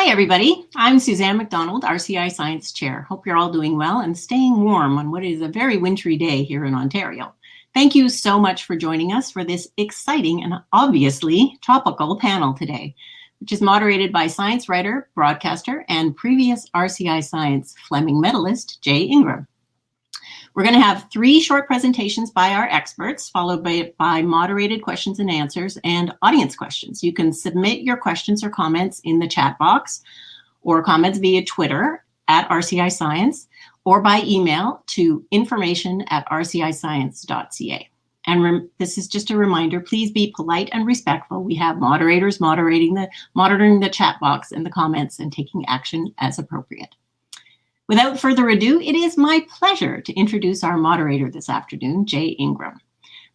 Hi, everybody. I'm Suzanne McDonald, RCI Science Chair. Hope you're all doing well and staying warm on what is a very wintry day here in Ontario. Thank you so much for joining us for this exciting and obviously topical panel today, which is moderated by science writer, broadcaster, and previous RCI Science Fleming medalist, Jay Ingram. We're going to have 3 short presentations by our experts, followed by moderated questions and answers and audience questions. You can submit your questions or comments in the chat box or comments via Twitter at RCI Science or by email to information@rciscience.ca. And this is just a reminder, please be polite and respectful. We have moderators monitoring the chat box and the comments and taking action as appropriate. Without further ado, it is my pleasure to introduce our moderator this afternoon, Jay Ingram.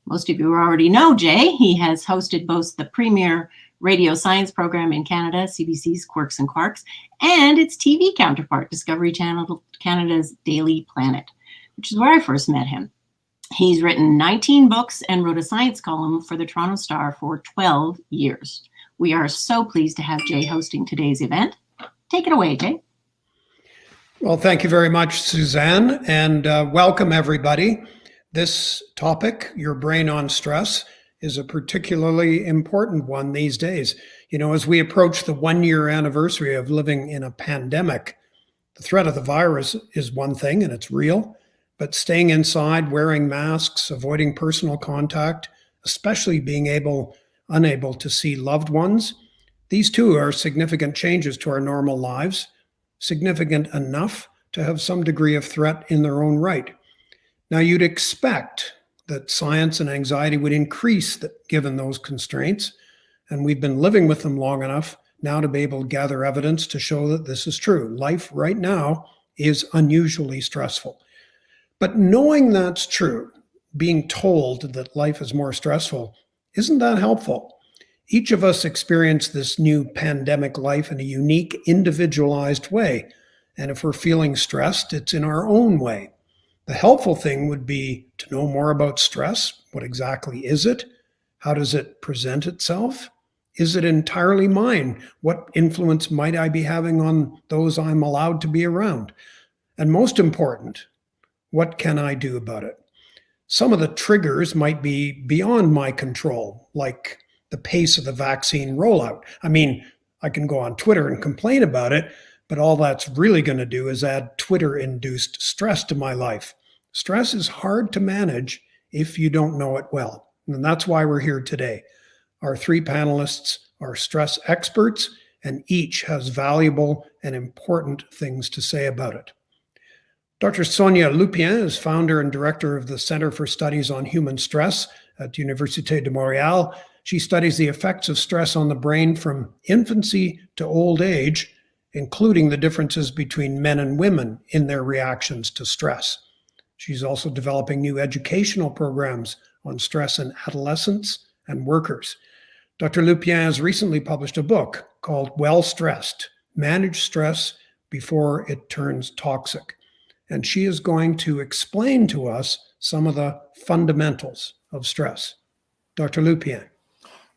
Most of you already know Jay. He has hosted both the premier radio science program in Canada, CBC's Quirks and Quarks, and its TV counterpart, Discovery Channel Canada's Daily Planet, which is where I first met him. He's written 19 books and wrote a science column for the Toronto Star for 12 years. We are so pleased to have Jay hosting today's event. Take it away, Jay. Well, thank you very much, Suzanne, and welcome everybody. This topic, your brain on stress, is a particularly important one these days. You know, as we approach the 1-year anniversary of living in a pandemic, the threat of the virus is one thing and it's real, but staying inside, wearing masks, avoiding personal contact, especially being unable to see loved ones, these too are significant changes to our normal lives. Significant enough to have some degree of threat in their own right. Now, you'd expect that science and anxiety would increase given those constraints, and we've been living with them long enough now to be able to gather evidence to show that this is true. Life right now is unusually stressful. But knowing that's true, being told that life is more stressful, isn't that helpful? Each of us experience this new pandemic life in a unique, individualized way. And if we're feeling stressed, it's in our own way. The helpful thing would be to know more about stress. What exactly is it? How does it present itself? Is it entirely mine? What influence might I be having on those I'm allowed to be around? And most important, what can I do about it? Some of the triggers might be beyond my control, like the pace of the vaccine rollout. I mean, I can go on Twitter and complain about it, but all that's really going to do is add Twitter-induced stress to my life. Stress is hard to manage if you don't know it well. And that's why we're here today. Our 3 panelists are stress experts, and each has valuable and important things to say about it. Dr. Sonia Lupien is founder and director of the Center for Studies on Human Stress at Université de Montréal. She studies the effects of stress on the brain from infancy to old age, including the differences between men and women in their reactions to stress. She's also developing new educational programs on stress in adolescents and workers. Dr. Lupien has recently published a book called Well Stressed: Manage Stress Before It Turns Toxic. And she is going to explain to us some of the fundamentals of stress. Dr. Lupien.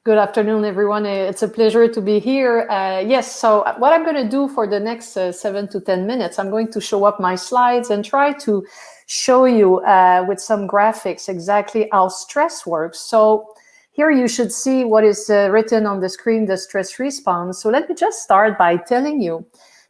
Good afternoon, everyone. It's a pleasure to be here. Yes, so what I'm going to do for the next 7 to 10 minutes, I'm going to show up my slides and try to show you with some graphics exactly how stress works. So here you should see what is written on the screen, the stress response. So let me just start by telling you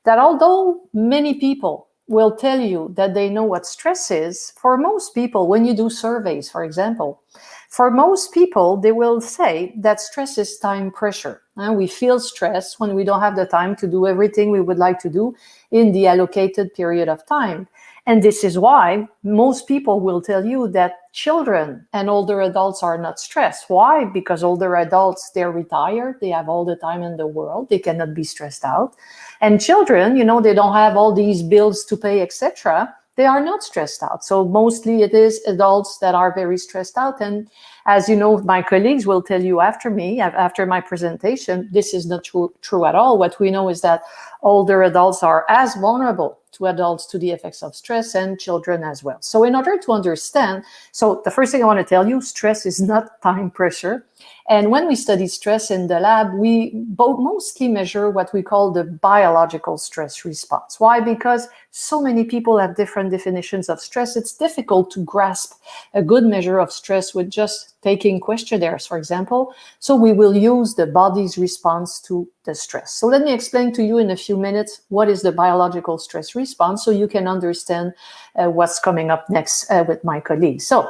that although many people will tell you that they know what stress is, for most people, when you do surveys, for example, for most people, they will say that stress is time pressure. And we feel stress when we don't have the time to do everything we would like to do in the allocated period of time. And this is why most people will tell you that children and older adults are not stressed. Why? Because older adults, they're retired, they have all the time in the world, they cannot be stressed out. And children, you know, they don't have all these bills to pay, etc. They are not stressed out. So mostly it is adults that are very stressed out. And As you know, my colleagues will tell you after me, after my presentation, this is not true at all. What we know is that older adults are as vulnerable to adults to the effects of stress, and children as well. So in order to understand, so the first thing I want to tell you, stress is not time pressure. And when we study stress in the lab, we mostly measure what we call the biological stress response. Why? Because so many people have different definitions of stress. It's difficult to grasp a good measure of stress with just taking questionnaires, for example. So we will use the body's response to the stress. So let me explain to you in a few minutes what is the biological stress response, so you can understand what's coming up next with my colleagues. So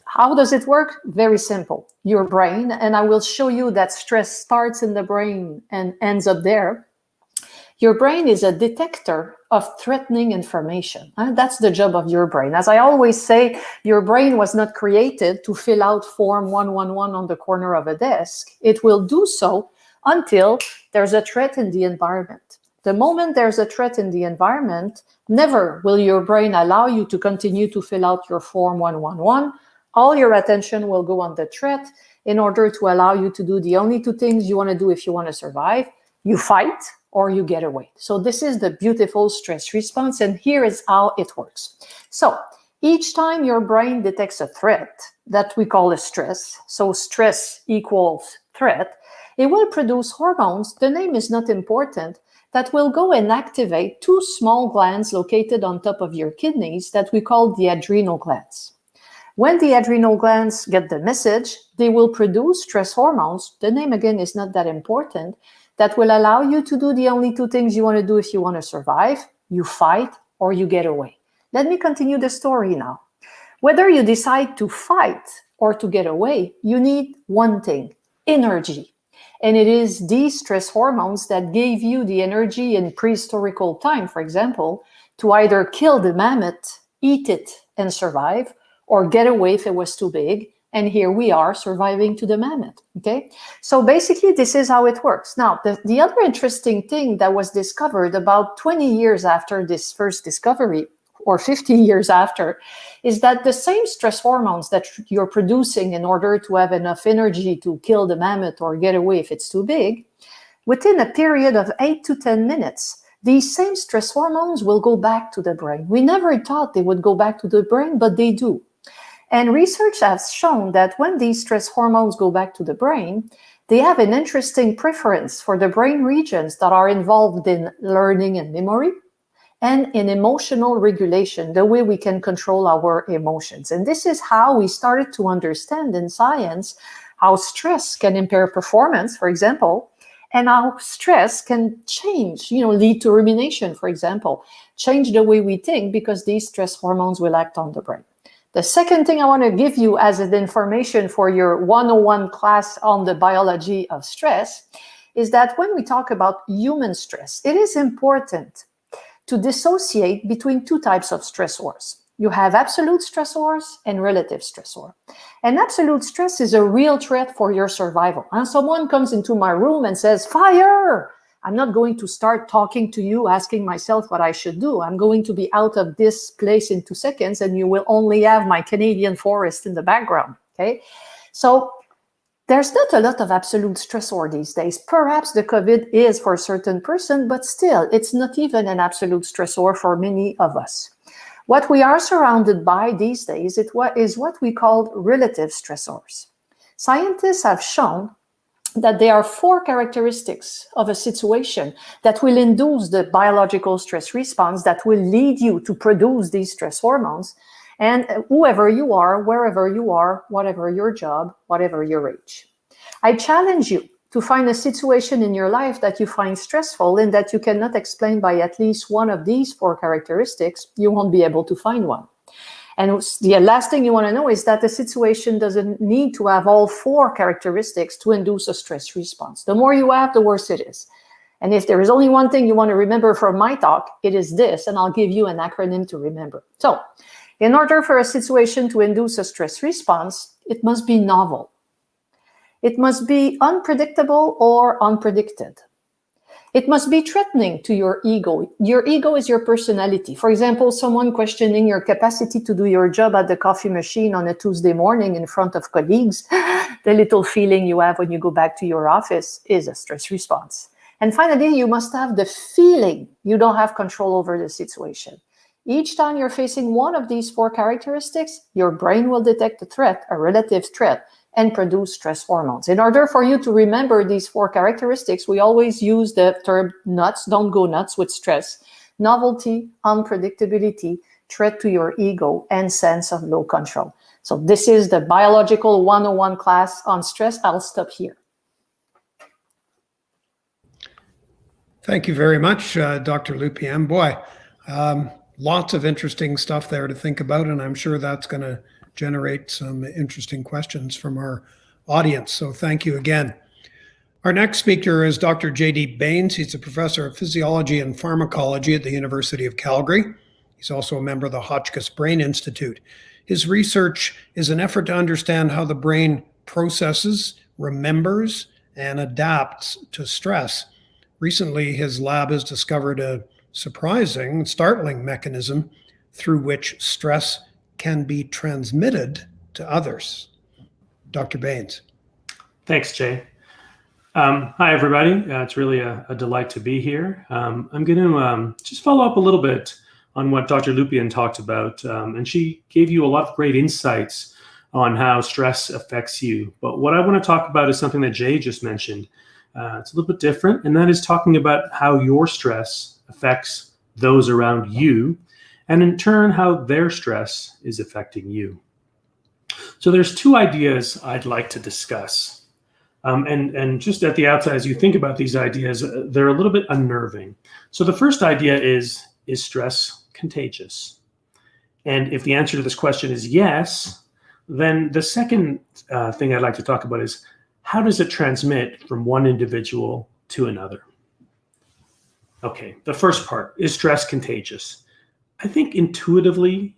how does it work? Very simple. Your brain, and I will show you that stress starts in the brain and ends up there. Your brain is a detector of threatening information. That's the job of your brain. As I always say, your brain was not created to fill out form 111 on the corner of a desk. It will do so until there's a threat in the environment. The moment there's a threat in the environment, never will your brain allow you to continue to fill out your form 111. All your attention will go on the threat in order to allow you to do the only two things you want to do if you want to survive. You fight or you get away. So this is the beautiful stress response, and here is how it works. So each time your brain detects a threat that we call a stress, so stress equals threat, it will produce hormones, the name is not important, that will go and activate two small glands located on top of your kidneys that we call the adrenal glands. When the adrenal glands get the message, they will produce stress hormones, the name again is not that important, that will allow you to do the only two things you want to do if you want to survive. You fight or you get away. Let me continue the story now. Whether you decide to fight or to get away, you need one thing, energy. And it is these stress hormones that gave you the energy in prehistorical time, for example, to either kill the mammoth, eat it and survive, or get away if it was too big. And here we are surviving to the mammoth, okay? So basically, this is how it works. Now, the other interesting thing that was discovered about 20 years after this first discovery, or 15 years after, is that the same stress hormones that you're producing in order to have enough energy to kill the mammoth or get away if it's too big, within a period of 8 to 10 minutes, these same stress hormones will go back to the brain. We never thought they would go back to the brain, but they do. And research has shown that when these stress hormones go back to the brain, they have an interesting preference for the brain regions that are involved in learning and memory and in emotional regulation, the way we can control our emotions. And this is how we started to understand in science how stress can impair performance, for example, and how stress can change, lead to rumination, for example, change the way we think because these stress hormones will act on the brain. The second thing I want to give you as an information for your 101 class on the biology of stress is that when we talk about human stress, it is important to dissociate between two types of stressors. You have absolute stressors and relative stressor. And absolute stress is a real threat for your survival. And someone comes into my room and says, fire! I'm not going to start talking to you, asking myself what I should do. I'm going to be out of this place in 2 seconds, and you will only have my Canadian forest in the background, okay? So there's not a lot of absolute stressor these days. Perhaps the COVID is for a certain person, but still, it's not even an absolute stressor for many of us. What we are surrounded by these days is what we call relative stressors. Scientists have shown that there are 4 characteristics of a situation that will induce the biological stress response that will lead you to produce these stress hormones. And whoever you are, wherever you are, whatever your job, whatever your age. I challenge you to find a situation in your life that you find stressful and that you cannot explain by at least one of these 4 characteristics. You won't be able to find one. And the last thing you want to know is that the situation doesn't need to have all 4 characteristics to induce a stress response. The more you have, the worse it is. And if there is only one thing you want to remember from my talk, it is this, and I'll give you an acronym to remember. So, in order for a situation to induce a stress response, it must be novel. It must be unpredictable or unpredicted. It must be threatening to your ego. Your ego is your personality. For example, someone questioning your capacity to do your job at the coffee machine on a Tuesday morning in front of colleagues, the little feeling you have when you go back to your office is a stress response. And finally, you must have the feeling you don't have control over the situation. Each time you're facing one of these 4 characteristics, your brain will detect a threat, a relative threat, and produce stress hormones. In order for you to remember these 4 characteristics, we always use the term nuts, don't go nuts with stress. Novelty, unpredictability, threat to your ego, and sense of low control. So this is the biological 101 class on stress. I'll stop here. Thank you very much, Dr. Lupien. Boy, lots of interesting stuff there to think about, and I'm sure that's going to generate some interesting questions from our audience. So thank you again. Our next speaker is Dr. J.D. Baines. He's a professor of physiology and pharmacology at the University of Calgary. He's also a member of the Hotchkiss Brain Institute. His research is an effort to understand how the brain processes, remembers, and adapts to stress. Recently, his lab has discovered a surprising, startling mechanism through which stress can be transmitted to others. Dr. Baines. Thanks, Jay. Hi, everybody. It's really a delight to be here. I'm going to just follow up a little bit on what Dr. Lupien talked about, and she gave you a lot of great insights on how stress affects you. But what I want to talk about is something that Jay just mentioned. It's a little bit different, and that is talking about how your stress affects those around you, and in turn, how their stress is affecting you. So there's 2 ideas I'd like to discuss. And just at the outset, as you think about these ideas, they're a little bit unnerving. So the first idea is stress contagious? And if the answer to this question is yes, then the second thing I'd like to talk about is how does it transmit from one individual to another? Okay, the first part, is stress contagious? I think intuitively,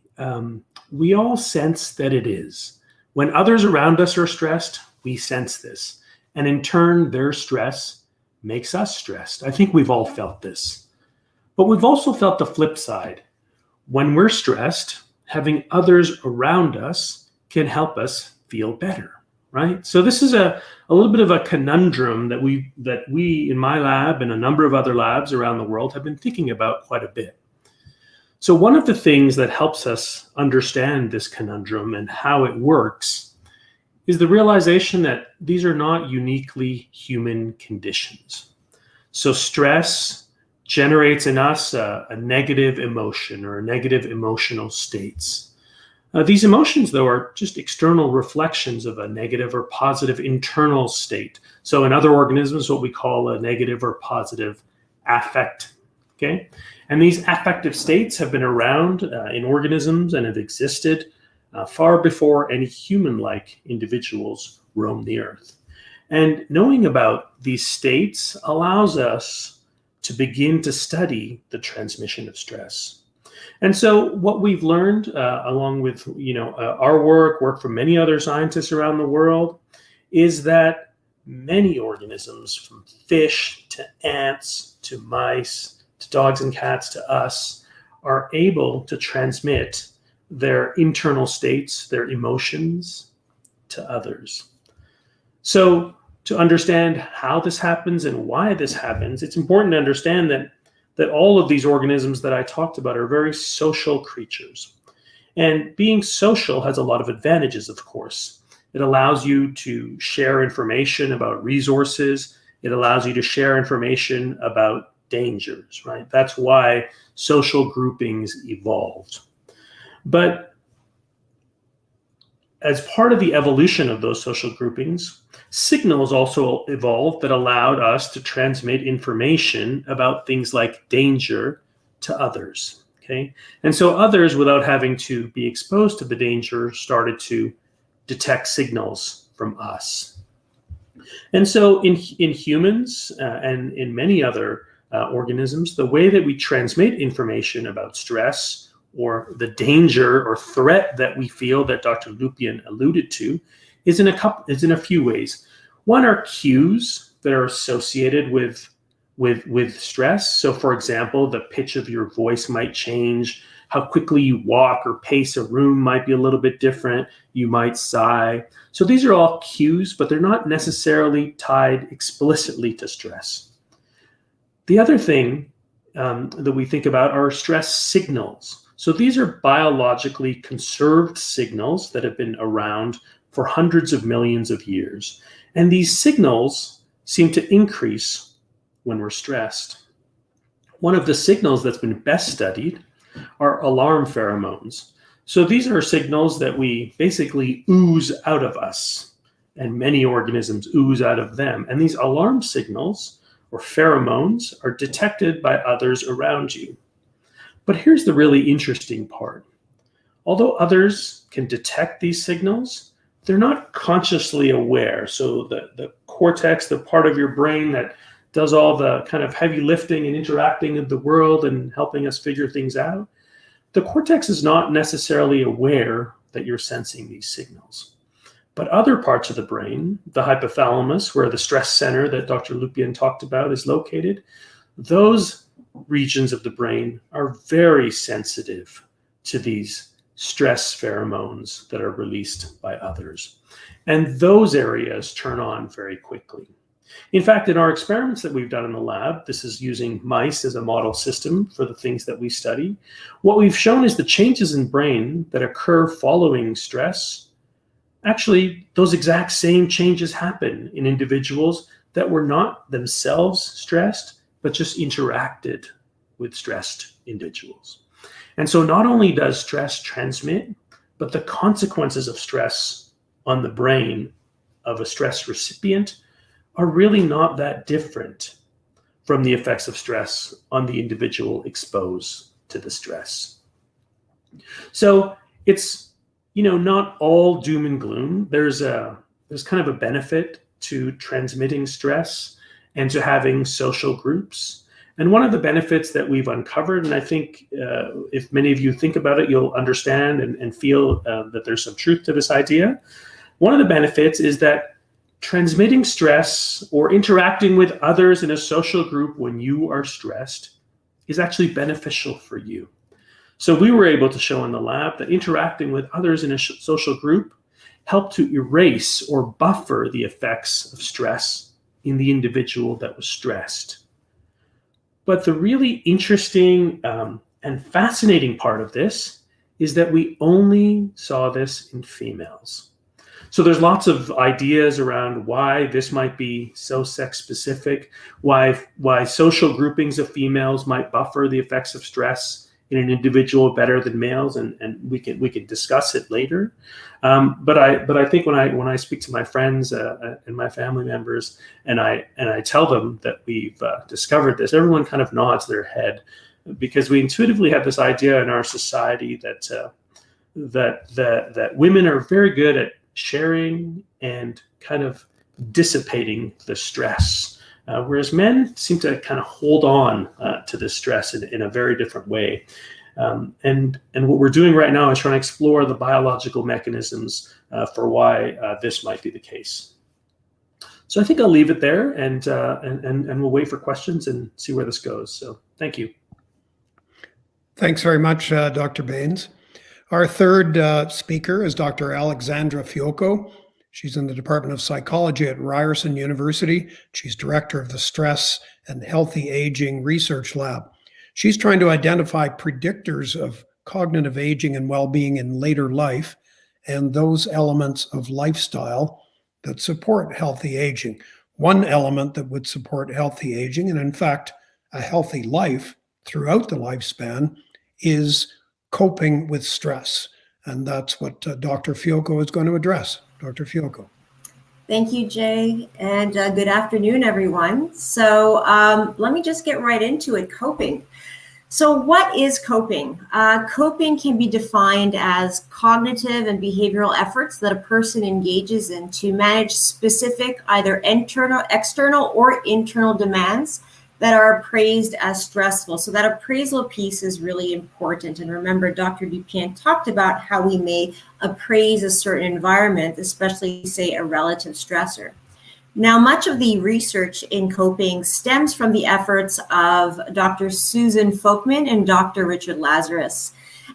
we all sense that it is. When others around us are stressed, we sense this. And in turn, their stress makes us stressed. I think we've all felt this. But we've also felt the flip side. When we're stressed, having others around us can help us feel better, right? So this is a little bit of a conundrum that we in my lab and a number of other labs around the world have been thinking about quite a bit. So one of the things that helps us understand this conundrum and how it works is the realization that these are not uniquely human conditions. So stress generates in us a negative emotion or negative emotional states. These emotions, though, are just external reflections of a negative or positive internal state. So in other organisms, what we call a negative or positive affect. Okay? And these affective states have been around in organisms and have existed far before any human-like individuals roamed the earth. And knowing about these states allows us to begin to study the transmission of stress. And so what we've learned along with our work from many other scientists around the world, is that many organisms, from fish to ants to mice to dogs and cats to us, are able to transmit their internal states, their emotions, to others. So to understand how this happens and why this happens, it's important to understand that all of these organisms that I talked about are very social creatures. And being social has a lot of advantages, of course. It allows you to share information about resources. It allows you to share information about dangers, right? That's why social groupings evolved. But as part of the evolution of those social groupings, signals also evolved that allowed us to transmit information about things like danger to others, okay? And so others, without having to be exposed to the danger, started to detect signals from us. And so in humans and in many other organisms, the way that we transmit information about stress or the danger or threat that we feel that Dr. Lupien alluded to is in a few ways. One are cues that are associated with with stress. So for example, the pitch of your voice might change, how quickly you walk or pace a room might be a little bit different. You might sigh. So these are all cues, but they're not necessarily tied explicitly to stress. The other thing that we think about are stress signals. So these are biologically conserved signals that have been around for hundreds of millions of years. And these signals seem to increase when we're stressed. One of the signals that's been best studied are alarm pheromones. So these are signals that we basically ooze out of us, and many organisms ooze out of them. And these alarm signals, or pheromones, are detected by others around you. But here's the really interesting part. Although others can detect these signals, they're not consciously aware. So the cortex, the part of your brain that does all the kind of heavy lifting and interacting with the world and helping us figure things out, the cortex is not necessarily aware that you're sensing these signals. But other parts of the brain, the hypothalamus, where the stress center that Dr. Lupien talked about is located, those regions of the brain are very sensitive to these stress pheromones that are released by others. And those areas turn on very quickly. In fact, in our experiments that we've done in the lab, this is using mice as a model system for the things that we study, what we've shown is the changes in brain that occur following stress. Actually, those exact same changes happen in individuals that were not themselves stressed, but just interacted with stressed individuals. And so not only does stress transmit, but the consequences of stress on the brain of a stress recipient are really not that different from the effects of stress on the individual exposed to the stress. So it's, not all doom and gloom. There's kind of a benefit to transmitting stress and to having social groups. And one of the benefits that we've uncovered, and I think if many of you think about it, you'll understand and feel that there's some truth to this idea. One of the benefits is that transmitting stress or interacting with others in a social group when you are stressed is actually beneficial for you. So we were able to show in the lab that interacting with others in a social group helped to erase or buffer the effects of stress in the individual that was stressed. But the really interesting and fascinating part of this is that we only saw this in females. So there's lots of ideas around why this might be so sex specific, why social groupings of females might buffer the effects of stress in an individual better than males, and we can discuss it later. But I think when I speak to my friends and my family members and I tell them that we've discovered this, everyone kind of nods their head, because we intuitively have this idea in our society that women are very good at sharing and kind of dissipating the stress, whereas men seem to kind of hold on to this stress in a very different way. And what we're doing right now is trying to explore the biological mechanisms for why this might be the case. So I think I'll leave it there, and we'll wait for questions and see where this goes. So thank you. Thanks very much, Dr. Baines. Our third speaker is Dr. Alexandra Fiocco. She's in the Department of Psychology at Ryerson University. She's director of the Stress and Healthy Aging Research Lab. She's trying to identify predictors of cognitive aging and well-being in later life and those elements of lifestyle that support healthy aging. One element that would support healthy aging, and in fact, a healthy life throughout the lifespan, is coping with stress. And that's what Dr. Fiocco is going to address. Dr. Fiocco. Thank you, Jay, and good afternoon, everyone. So let me just get right into it, coping. So what is coping? Coping can be defined as cognitive and behavioral efforts that a person engages in to manage specific either external or internal demands that are appraised as stressful. So that appraisal piece is really important. And remember, Dr. Lupien talked about how we may appraise a certain environment, especially say a relative stressor. Now, much of the research in coping stems from the efforts of Dr. Susan Folkman and Dr. Richard Lazarus.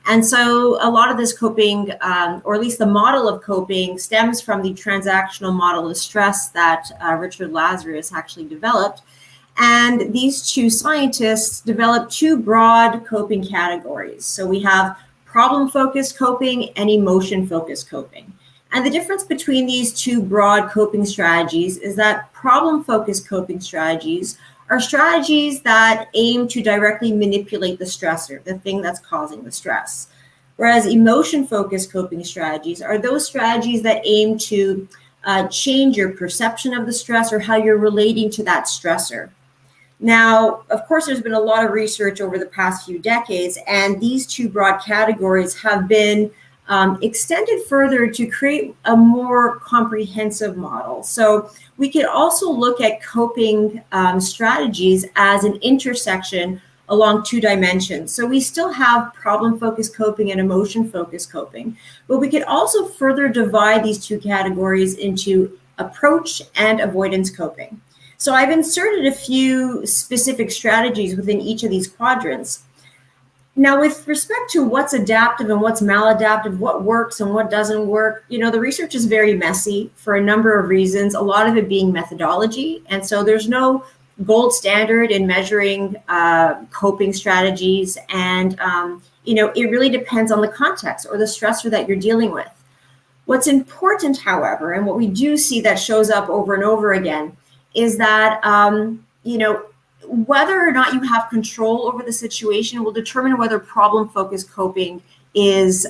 And so a lot of this coping, or at least the model of coping, stems from the transactional model of stress that Richard Lazarus actually developed. And these two scientists developed two broad coping categories. So we have problem-focused coping and emotion-focused coping. And the difference between these two broad coping strategies is that problem-focused coping strategies are strategies that aim to directly manipulate the stressor, the thing that's causing the stress. Whereas emotion-focused coping strategies are those strategies that aim to change your perception of the stress or how you're relating to that stressor. Now, of course, there's been a lot of research over the past few decades, and these two broad categories have been extended further to create a more comprehensive model. So we could also look at coping strategies as an intersection along two dimensions. So we still have problem-focused coping and emotion-focused coping, but we could also further divide these two categories into approach and avoidance coping. So I've inserted a few specific strategies within each of these quadrants. Now, with respect to what's adaptive and what's maladaptive, what works and what doesn't work, the research is very messy for a number of reasons, a lot of it being methodology. And so there's no gold standard in measuring coping strategies. And, it really depends on the context or the stressor that you're dealing with. What's important, however, and what we do see that shows up over and over again is that, whether or not you have control over the situation will determine whether problem-focused coping is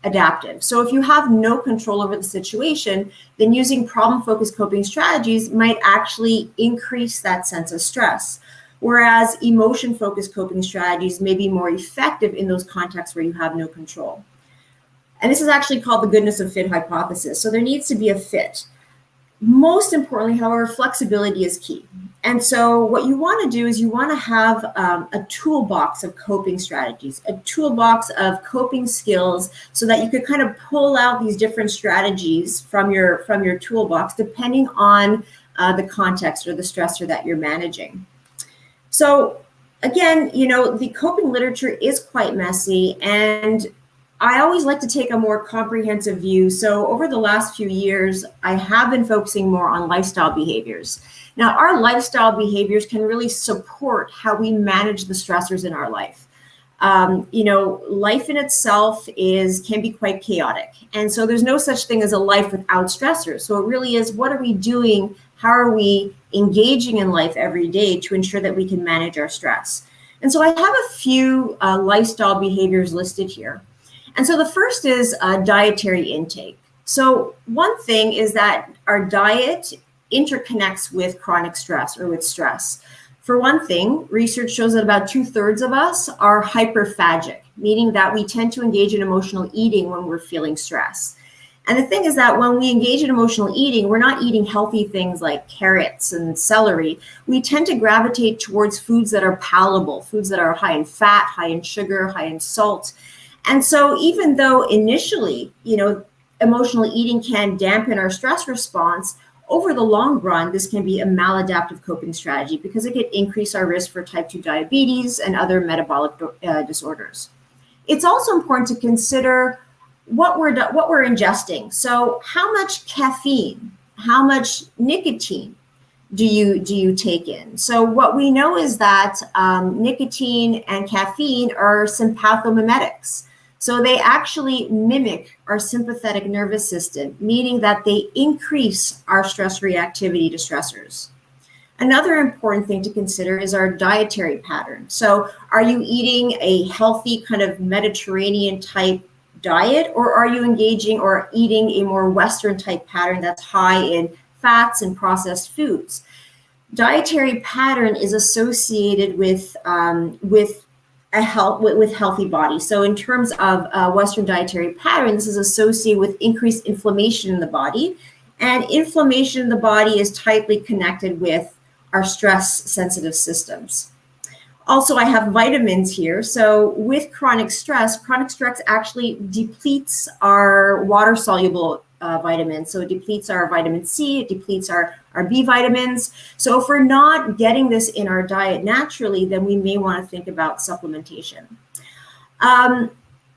adaptive. So if you have no control over the situation, then using problem-focused coping strategies might actually increase that sense of stress. Whereas emotion-focused coping strategies may be more effective in those contexts where you have no control. And this is actually called the goodness of fit hypothesis. So there needs to be a fit. Most importantly, however, flexibility is key. And so what you want to do is you want to have a toolbox of coping strategies, a toolbox of coping skills so that you could kind of pull out these different strategies from your toolbox depending on the context or the stressor that you're managing. So again, the coping literature is quite messy, and I always like to take a more comprehensive view. So over the last few years, I have been focusing more on lifestyle behaviors. Now, our lifestyle behaviors can really support how we manage the stressors in our life. Life in itself can be quite chaotic. And so there's no such thing as a life without stressors. So it really is, what are we doing? How are we engaging in life every day to ensure that we can manage our stress? And so I have a few lifestyle behaviors listed here. And so the first is dietary intake. So one thing is that our diet interconnects with chronic stress or with stress. For one thing, research shows that about 2/3 of us are hyperphagic, meaning that we tend to engage in emotional eating when we're feeling stress. And the thing is that when we engage in emotional eating, we're not eating healthy things like carrots and celery. We tend to gravitate towards foods that are palatable, foods that are high in fat, high in sugar, high in salt. And so even though initially, emotional eating can dampen our stress response, over the long run, this can be a maladaptive coping strategy because it can increase our risk for type 2 diabetes and other metabolic disorders. It's also important to consider what we're ingesting. So how much caffeine, how much nicotine do you take in? So what we know is that nicotine and caffeine are sympathomimetics. So they actually mimic our sympathetic nervous system, meaning that they increase our stress reactivity to stressors. Another important thing to consider is our dietary pattern. So are you eating a healthy kind of Mediterranean type diet, or are you engaging or eating a more Western type pattern that's high in fats and processed foods? Dietary pattern is associated with healthy body. So in terms of Western dietary pattern, this is associated with increased inflammation in the body, and inflammation in the body is tightly connected with our stress sensitive systems. Also, I have vitamins here. So with chronic stress actually depletes our water soluble vitamins. So it depletes our vitamin C, it depletes our our B vitamins. So if we're not getting this in our diet naturally, then we may want to think about supplementation.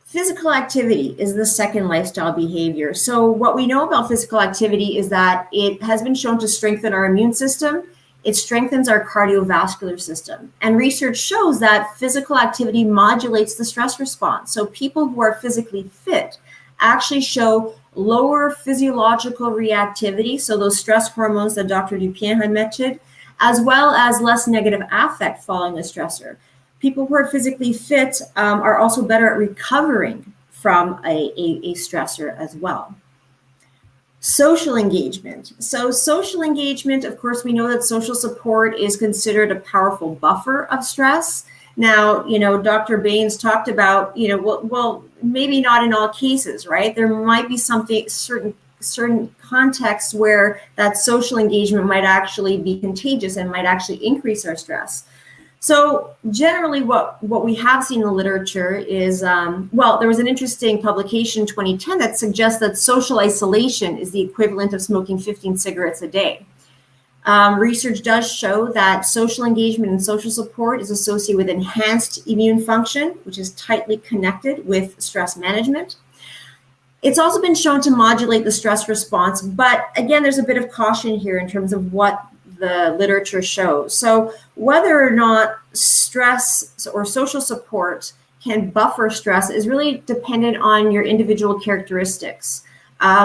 Physical activity is the second lifestyle behavior. So what we know about physical activity is that it has been shown to strengthen our immune system. It strengthens our cardiovascular system. And research shows that physical activity modulates the stress response. So people who are physically fit actually show lower physiological reactivity, so those stress hormones that Dr. Dupien had mentioned, as well as less negative affect following a stressor. People who are physically fit are also better at recovering from a stressor as well. Social engagement. So social engagement, of course, we know that social support is considered a powerful buffer of stress. Now, Dr. Baines talked about, well, maybe not in all cases, right? There might be certain contexts where that social engagement might actually be contagious and might actually increase our stress. So generally what we have seen in the literature is, there was an interesting publication in 2010 that suggests that social isolation is the equivalent of smoking 15 cigarettes a day. Research does show that social engagement and social support is associated with enhanced immune function, which is tightly connected with stress management. It's also been shown to modulate the stress response, but again, there's a bit of caution here in terms of what the literature shows. So whether or not stress or social support can buffer stress is really dependent on your individual characteristics.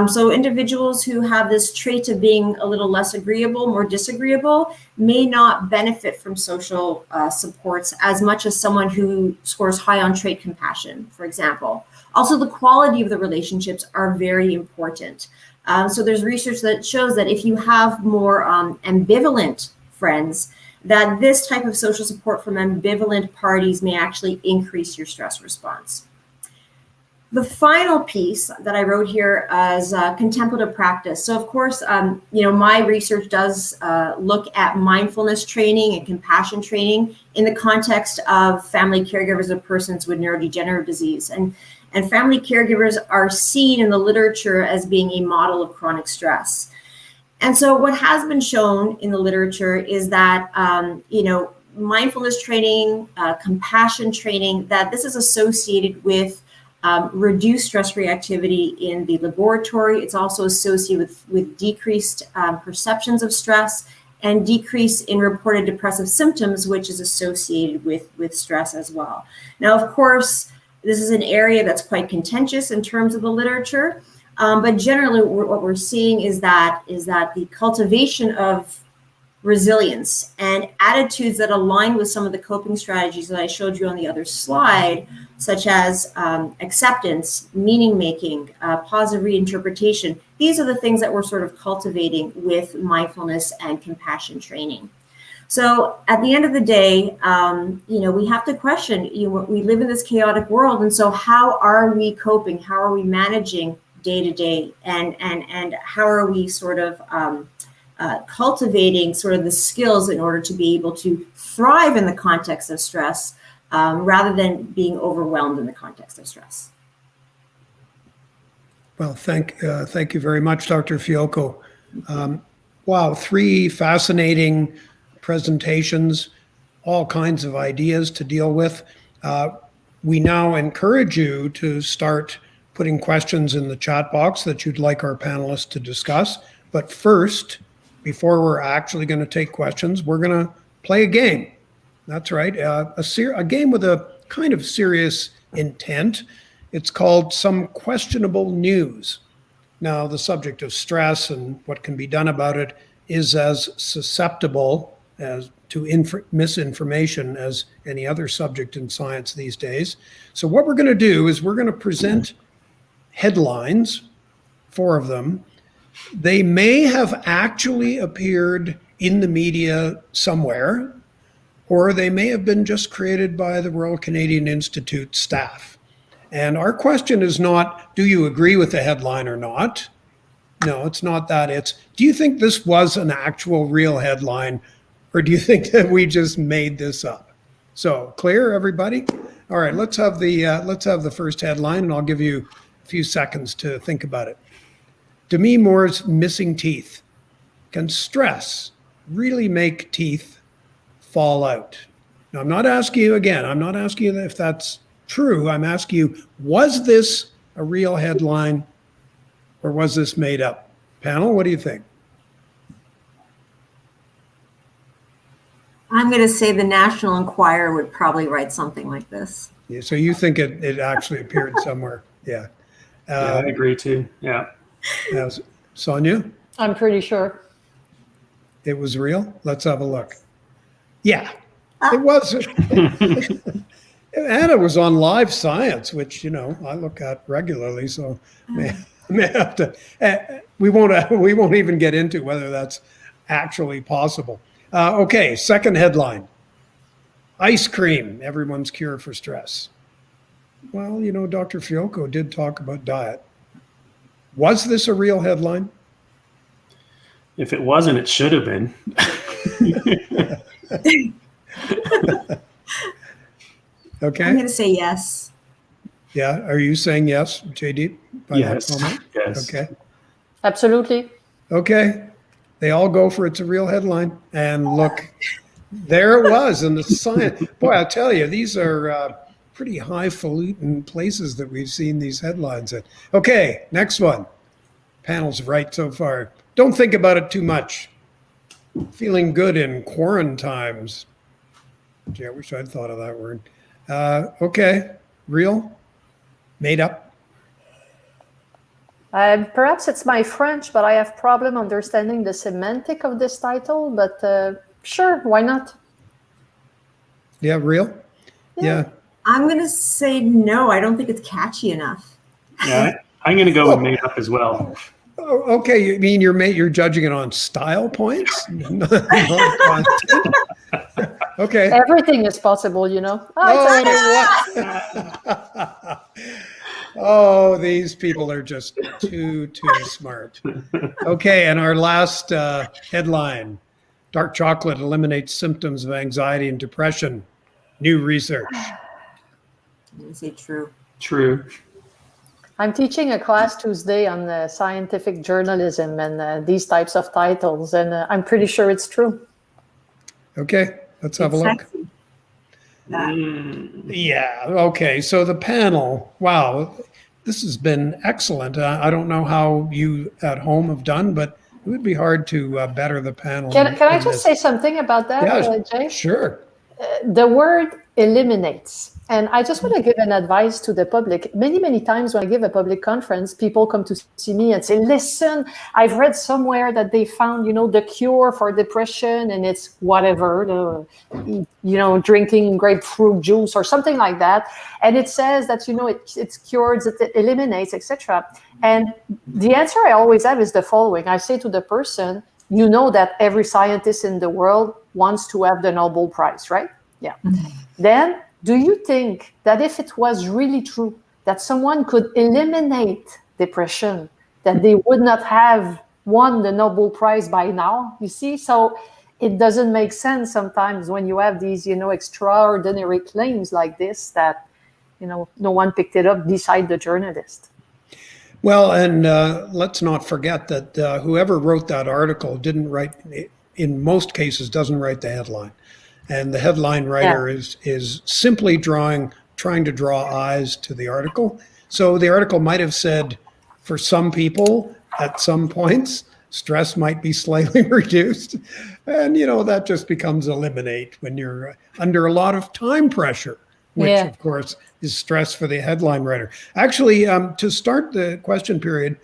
So individuals who have this trait of being a little less agreeable, more disagreeable, may not benefit from social supports as much as someone who scores high on trait compassion, for example. Also, the quality of the relationships are very important. So there's research that shows that if you have more ambivalent friends, that this type of social support from ambivalent parties may actually increase your stress response. The final piece that I wrote here is contemplative practice. So of course, my research does look at mindfulness training and compassion training in the context of family caregivers of persons with neurodegenerative disease. And family caregivers are seen in the literature as being a model of chronic stress. And so what has been shown in the literature is that, mindfulness training, compassion training, that this is associated with reduced stress reactivity in the laboratory. It's also associated with decreased perceptions of stress and decrease in reported depressive symptoms, which is associated with stress as well. Now, of course, this is an area that's quite contentious in terms of the literature, but generally what we're seeing is that the cultivation of resilience and attitudes that align with some of the coping strategies that I showed you on the other slide, such as acceptance, meaning making, positive reinterpretation. These are the things that we're sort of cultivating with mindfulness and compassion training. So at the end of the day, we have to question, we live in this chaotic world. And so how are we coping? How are we managing day to day? And how are we sort of cultivating sort of the skills in order to be able to thrive in the context of stress rather than being overwhelmed in the context of stress? Well, thank you very much, Dr. Fiocco. Wow, 3 fascinating presentations, all kinds of ideas to deal with. We now encourage you to start putting questions in the chat box that you'd like our panelists to discuss. But first, before we're actually going to take questions, we're going to play a game. That's right, a game with a kind of serious intent. It's called Some Questionable News. Now, the subject of stress and what can be done about it is as susceptible as to misinformation as any other subject in science these days. So what we're going to do is we're going to present headlines, 4 of them. They may have actually appeared in the media somewhere, or they may have been just created by the Royal Canadian Institute staff. And our question is not, do you agree with the headline or not? No, it's not that. It's, do you think this was an actual real headline, or do you think that we just made this up? So, clear, everybody? All right, let's have the first headline, and I'll give you a few seconds to think about it. Demi Moore's missing teeth. can stress really make teeth fall out? Now, I'm not asking you again, I'm not asking you if that's true. I'm asking you, was this a real headline or was this made up? Panel, what do you think? I'm going to say the National Enquirer would probably write something like this. Yeah, so you think it actually appeared somewhere? Yeah. Yeah, I agree too. Yeah. Sonia, I'm pretty sure. it was real? Let's have a look. Yeah, it was. And it was on Live Science, which, you know, I look at regularly, so may have to. We won't even get into whether that's actually possible. Okay, second headline: ice cream, everyone's cure for stress. Well, you know, Dr. Fiocco did talk about diet. Was this a real headline? If it wasn't, it should have been. Okay. I'm going to say yes. Yeah. Are you saying yes, JD? By that Yes. comment? Yes. Okay. Absolutely. Okay. They all go for it's a real headline. And look, there it was in the science. Boy, I'll tell you, these are pretty highfalutin places that we've seen these headlines at. Okay, next one. Panel's right so far. Don't think about it too much. Feeling good in quarantimes. Gee, I wish I'd thought of that word. Okay, real? Made up? Perhaps it's my French, but I have problem understanding the semantic of this title, but sure, why not? Yeah, real? Yeah. I'm going to say no. I don't think it's catchy enough. Yeah, I'm going to go with made up as well. Oh, okay, you mean you're judging it on style points? Not content? Okay. Everything is possible, you know. Oh, these people are just too smart. Okay, and our last headline: dark chocolate eliminates symptoms of anxiety and depression. New research. I'm going to say true. True. I'm teaching a class Tuesday on scientific journalism and these types of titles, and I'm pretty sure it's true. Okay, let's have a look. Sexy. Yeah, okay, so the panel, wow, this has been excellent. I don't know how you at home have done, but it would be hard to better the panel. Can I just say something about that, Yeah, Jay? sure. The word eliminates. And I just want to give an advice to the public. Many times when I give a public conference, people come to see me and say, listen, I've read somewhere that they found, you know, the cure for depression and it's whatever, drinking grapefruit juice or something like that. And it says that, you know, it's cured, it eliminates, etc. And the answer I always have is the following. I say to the person, you know that every scientist in the world wants to have the Nobel Prize, right? Yeah. Then, do you think that if it was really true that someone could eliminate depression, that they would not have won the Nobel Prize by now? You see, so it doesn't make sense sometimes when you have these, you know, extraordinary claims like this that, you know, no one picked it up beside the journalist. Well, and let's not forget that whoever wrote that article didn't write, in most cases, doesn't write the headline. And the headline writer is simply trying to draw eyes to the article. So the article might have said, for some people, at some points, stress might be slightly reduced. And, you know, that just becomes eliminate when you're under a lot of time pressure, which, of course, is stress for the headline writer. Actually, to start the question period,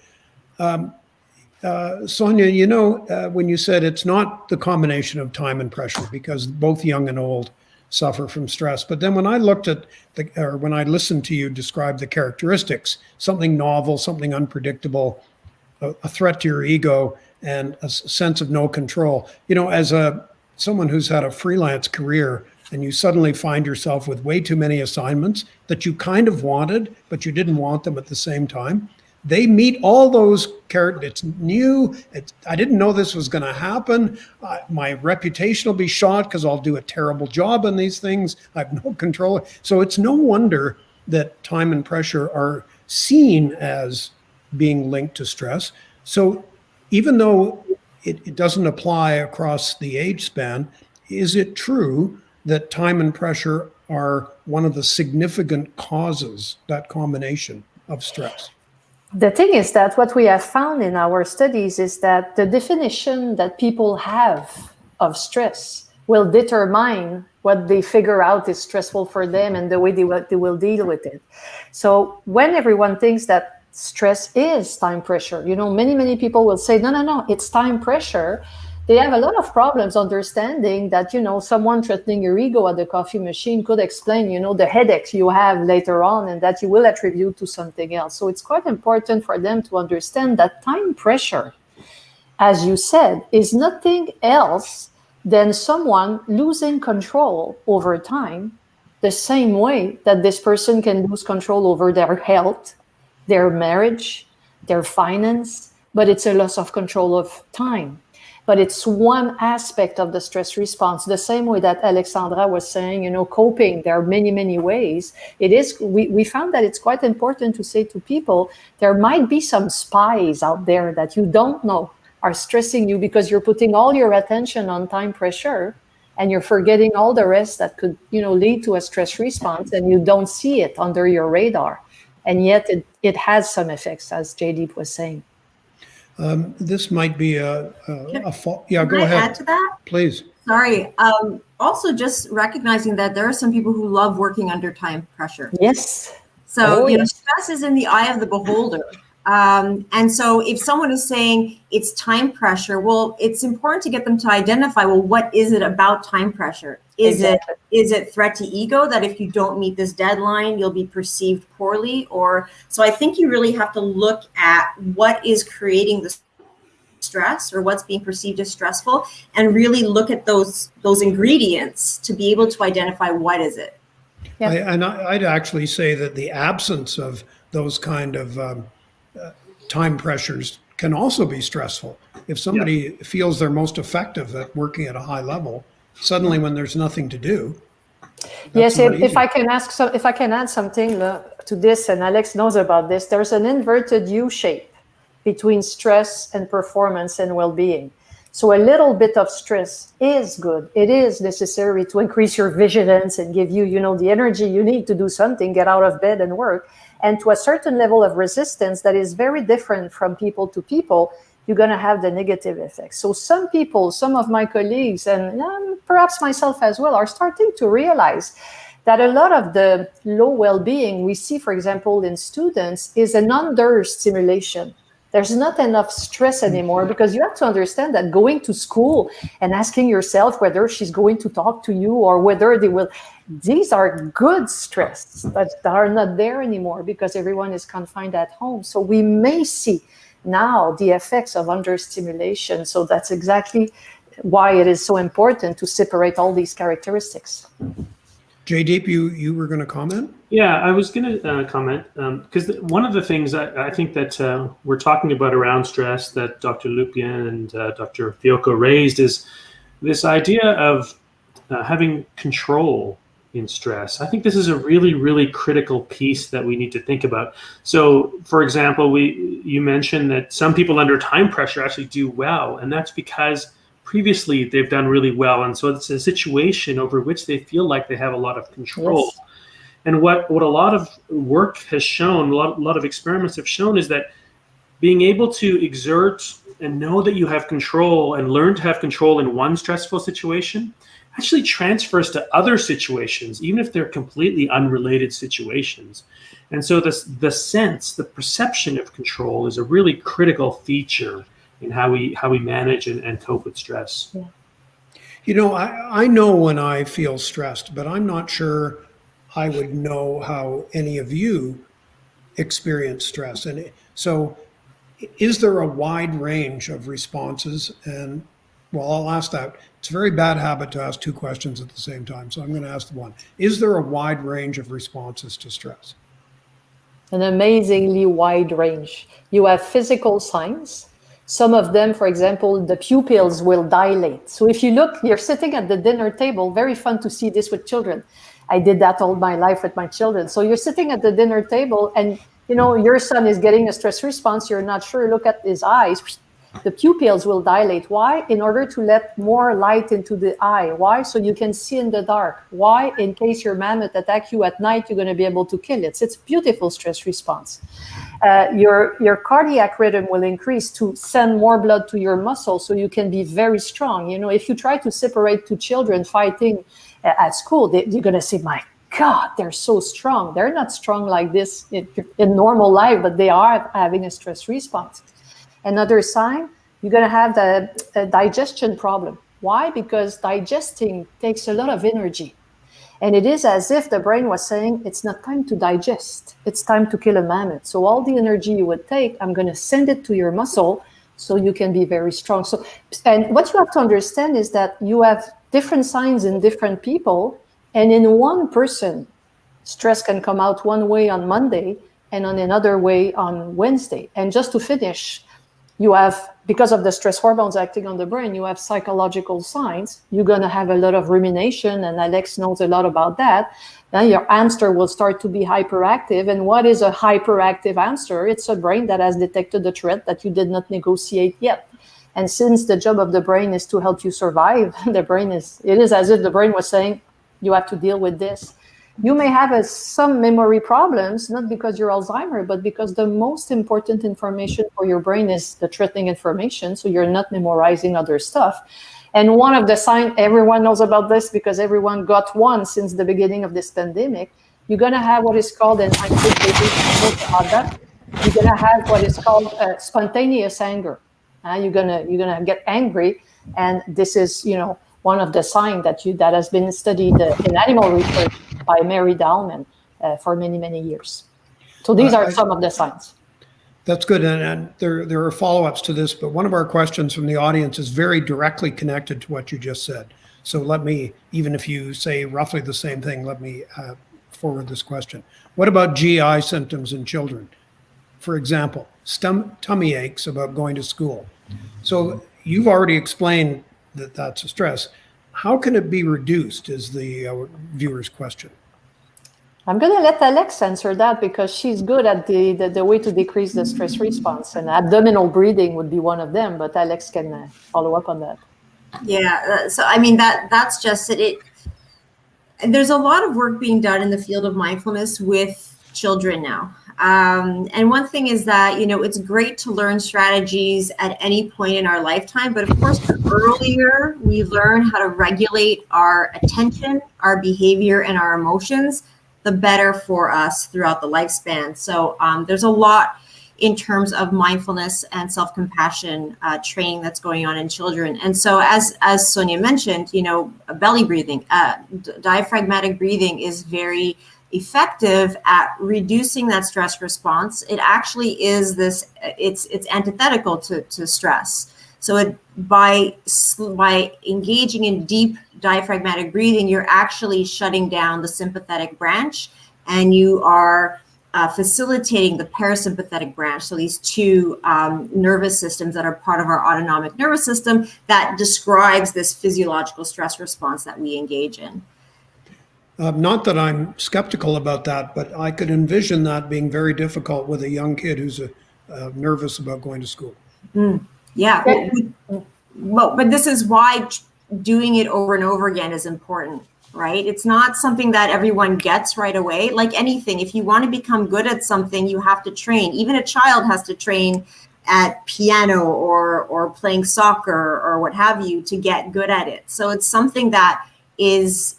Sonia, you know, when you said it's not the combination of time and pressure, because both young and old suffer from stress. But then when I looked at when I listened to you describe the characteristics, something novel, something unpredictable, a threat to your ego, and a sense of no control. You know, as someone who's had a freelance career, and you suddenly find yourself with way too many assignments that you kind of wanted, but you didn't want them at the same time. They meet all those characteristics. It's new. I didn't know this was going to happen. My reputation will be shot because I'll do a terrible job on these things. I have no control. So it's no wonder that time and pressure are seen as being linked to stress. So even though it doesn't apply across the age span. Is it true that time and pressure are one of the significant causes, that combination of stress? The thing is that what we have found in our studies is that the definition that people have of stress will determine what they figure out is stressful for them and the way they will deal with it. So when everyone thinks that stress is time pressure, many people will say, no, it's time pressure. They have a lot of problems understanding that, someone threatening your ego at the coffee machine could explain, the headache you have later on and that you will attribute to something else. So it's quite important for them to understand that time pressure, as you said, is nothing else than someone losing control over time, the same way that this person can lose control over their health, their marriage, their finance, but it's a loss of control of time. But it's one aspect of the stress response, the same way that Alexandra was saying, coping, there are many, many ways. We found that it's quite important to say to people, there might be some spies out there that you don't know are stressing you because you're putting all your attention on time pressure and you're forgetting all the rest that could, lead to a stress response, and you don't see it under your radar. And yet it has some effects, as Jaydeep was saying. This might be a fault. Yeah, Can go I ahead. add to that? Please. Sorry. Also, just recognizing that there are some people who love working under time pressure. Yes. So, stress is in the eye of the beholder. And so if someone is saying it's time pressure, well, it's important to get them to identify, well, what is it about time pressure? Is it threat to ego that if you don't meet this deadline, you'll be perceived poorly? Or so I think you really have to look at what is creating the stress or what's being perceived as stressful, and really look at those ingredients to be able to identify what is it. Yeah. I'd actually say that the absence of those kind of time pressures can also be stressful. If somebody feels they're most effective at working at a high level, suddenly when there's nothing to do. Yes, if I can add something to this, and Alex knows about this, there's an inverted U shape between stress and performance and well-being. So a little bit of stress is good. It is necessary to increase your vigilance and give you, the energy you need to do something, get out of bed and work. And to a certain level of resistance that is very different from people to people, you're going to have the negative effects. So some people, some of my colleagues, and perhaps myself as well, are starting to realize that a lot of the low well-being we see, for example, in students is an under-stimulation. There's not enough stress anymore, because you have to understand that going to school and asking yourself whether she's going to talk to you or whether they will, these are good stress that are not there anymore because everyone is confined at home. So we may see now the effects of understimulation. So that's exactly why it is so important to separate all these characteristics. Jaydeep, you were going to comment? Yeah, I was going to comment because one of the things I think that we're talking about around stress that Dr. Lupien and Dr. Fiocco raised is this idea of having control in stress. I think this is a really, really critical piece that we need to think about. So, for example, you mentioned that some people under time pressure actually do well, and that's because previously they've done really well, and so it's a situation over which they feel like they have a lot of control. Yes. And what a lot of work has shown, a lot of experiments have shown, is that being able to exert and know that you have control and learn to have control in one stressful situation actually transfers to other situations, even if they're completely unrelated situations. And so the sense, the perception of control is a really critical feature in how we manage and cope with stress. Yeah. I know when I feel stressed, but I'm not sure I would know how any of you experience stress. And so is there a wide range of responses? And well, I'll ask that. It's a very bad habit to ask two questions at the same time. So I'm going to ask the one. Is there a wide range of responses to stress? An amazingly wide range. You have physical signs. Some of them, for example, the pupils will dilate. So if you look, you're sitting at the dinner table, very fun to see this with children. I did that all my life with my children. So you're sitting at the dinner table and, your son is getting a stress response. You're not sure. Look at his eyes. the pupils will dilate. Why? In order to let more light into the eye. Why? So you can see in the dark. Why? In case your mammoth attack you at night, you're going to be able to kill it. It's a beautiful stress response. Your cardiac rhythm will increase to send more blood to your muscles so you can be very strong. You know, if you try to separate two children fighting at school, you're going to say, my God, they're so strong. They're not strong like this in normal life, but they are having a stress response. Another sign, you're going to have a digestion problem. Why? Because digesting takes a lot of energy. And it is as if the brain was saying, it's not time to digest. It's time to kill a mammoth. So all the energy you would take, I'm going to send it to your muscle so you can be very strong. So, and what you have to understand is that you have different signs in different people. And in one person, stress can come out one way on Monday and on another way on Wednesday. And just to finish, you have, because of the stress hormones acting on the brain, you have psychological signs. You're going to have a lot of rumination, and Alex knows a lot about that. Then your hamster will start to be hyperactive. And what is a hyperactive hamster? It's a brain that has detected a threat that you did not negotiate yet. And since the job of the brain is to help you survive, it is as if the brain was saying, you have to deal with this. You may have some memory problems, not because you're Alzheimer, but because the most important information for your brain is the threatening information, so you're not memorizing other stuff. And one of the signs, everyone knows about this because everyone got one since the beginning of this pandemic, you're going to have what is called, and I'm going to talk about that, you're going to have what is called spontaneous anger. You're gonna get angry, and this is, one of the signs that has been studied in animal research by Mary Dahlman for many, many years. So these are some of the signs. That's good, and there are follow-ups to this, but one of our questions from the audience is very directly connected to what you just said. So let me, even if you say roughly the same thing, let me forward this question. What about GI symptoms in children? For example, tummy aches about going to school. So you've already explained that that's a stress. How can it be reduced is the viewer's question. I'm going to let Alex answer that because she's good at the way to decrease the stress response, and abdominal breathing would be one of them, but Alex can follow up on that. Yeah, so I mean, that's just it. There's a lot of work being done in the field of mindfulness with children now. And one thing is that, it's great to learn strategies at any point in our lifetime, but of course, the earlier we learn how to regulate our attention, our behavior, and our emotions, the better for us throughout the lifespan. So there's a lot in terms of mindfulness and self-compassion training that's going on in children. And so as Sonia mentioned, belly breathing, diaphragmatic breathing is very effective at reducing that stress response. It actually is it's antithetical to stress. So by engaging in deep diaphragmatic breathing, you're actually shutting down the sympathetic branch, and you are facilitating the parasympathetic branch. So these two nervous systems that are part of our autonomic nervous system that describes this physiological stress response that we engage in. Not that I'm skeptical about that, but I could envision that being very difficult with a young kid who's nervous about going to school. Yeah, but this is why doing it over and over again is important, right? It's not something that everyone gets right away. Like anything, if you want to become good at something, you have to train. Even a child has to train at piano or playing soccer or what have you to get good at it. So it's something that it's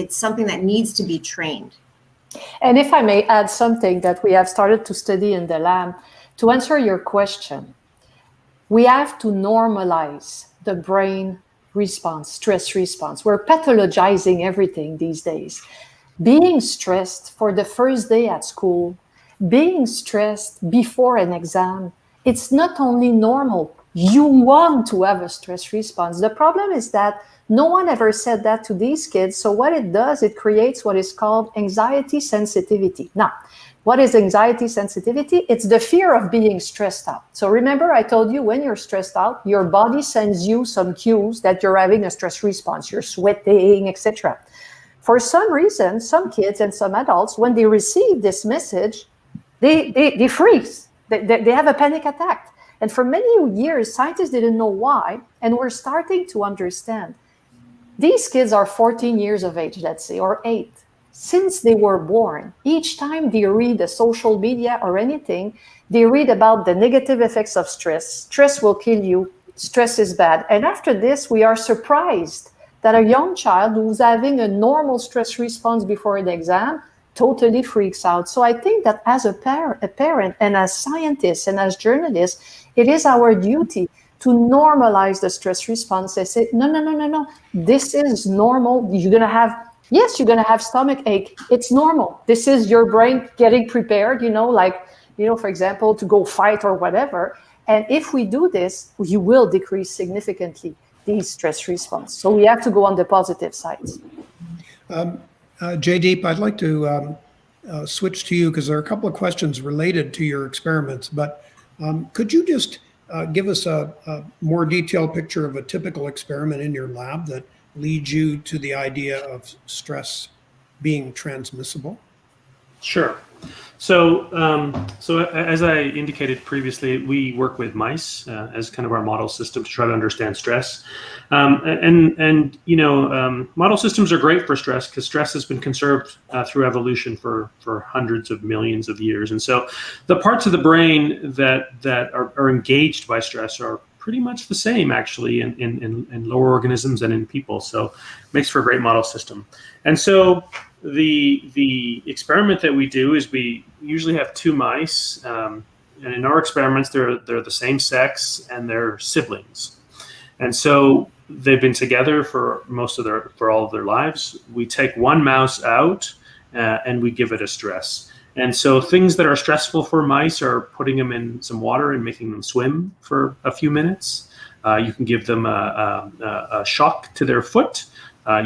something that needs to be trained. And if I may add something that we have started to study in the lab, to answer your question, we have to normalize the brain response, stress response. We're pathologizing everything these days. Being stressed for the first day at school, being stressed before an exam, it's not only normal. You want to have a stress response. The problem is that no one ever said that to these kids. So what it does, it creates what is called anxiety sensitivity. Now, what is anxiety sensitivity? It's the fear of being stressed out. So remember, I told you when you're stressed out, your body sends you some cues that you're having a stress response. You're sweating, etc. For some reason, some kids and some adults, when they receive this message, they freeze. They have a panic attack. And for many years, scientists didn't know why, and we're starting to understand. These kids are 14 years of age, let's say, or 8. Since they were born, each time they read the social media or anything, they read about the negative effects of stress. Stress will kill you. Stress is bad. And after this, we are surprised that a young child who's having a normal stress response before the exam totally freaks out. So I think that as a parent and as scientists and as journalists, it is our duty to normalize the stress response and say, no, this is normal. You're going to have stomach ache. It's normal. This is your brain getting prepared, for example, to go fight or whatever. And if we do this, you will decrease significantly these stress response. So we have to go on the positive sides. Jaydeep, I'd like to switch to you because there are a couple of questions related to your experiments, but could you just give us a more detailed picture of a typical experiment in your lab that leads you to the idea of stress being transmissible? Sure. So as I indicated previously, we work with mice as kind of our model system to try to understand stress. Model systems are great for stress because stress has been conserved through evolution for hundreds of millions of years. And so the parts of the brain that are engaged by stress are pretty much the same actually in lower organisms and in people. So it makes for a great model system. And so the experiment that we do is we usually have 2 mice, and in our experiments they're the same sex and they're siblings, and so they've been together for all of their lives. We take one mouse out and we give it a stress, and so things that are stressful for mice are putting them in some water and making them swim for a few minutes. You can give them a shock to their foot.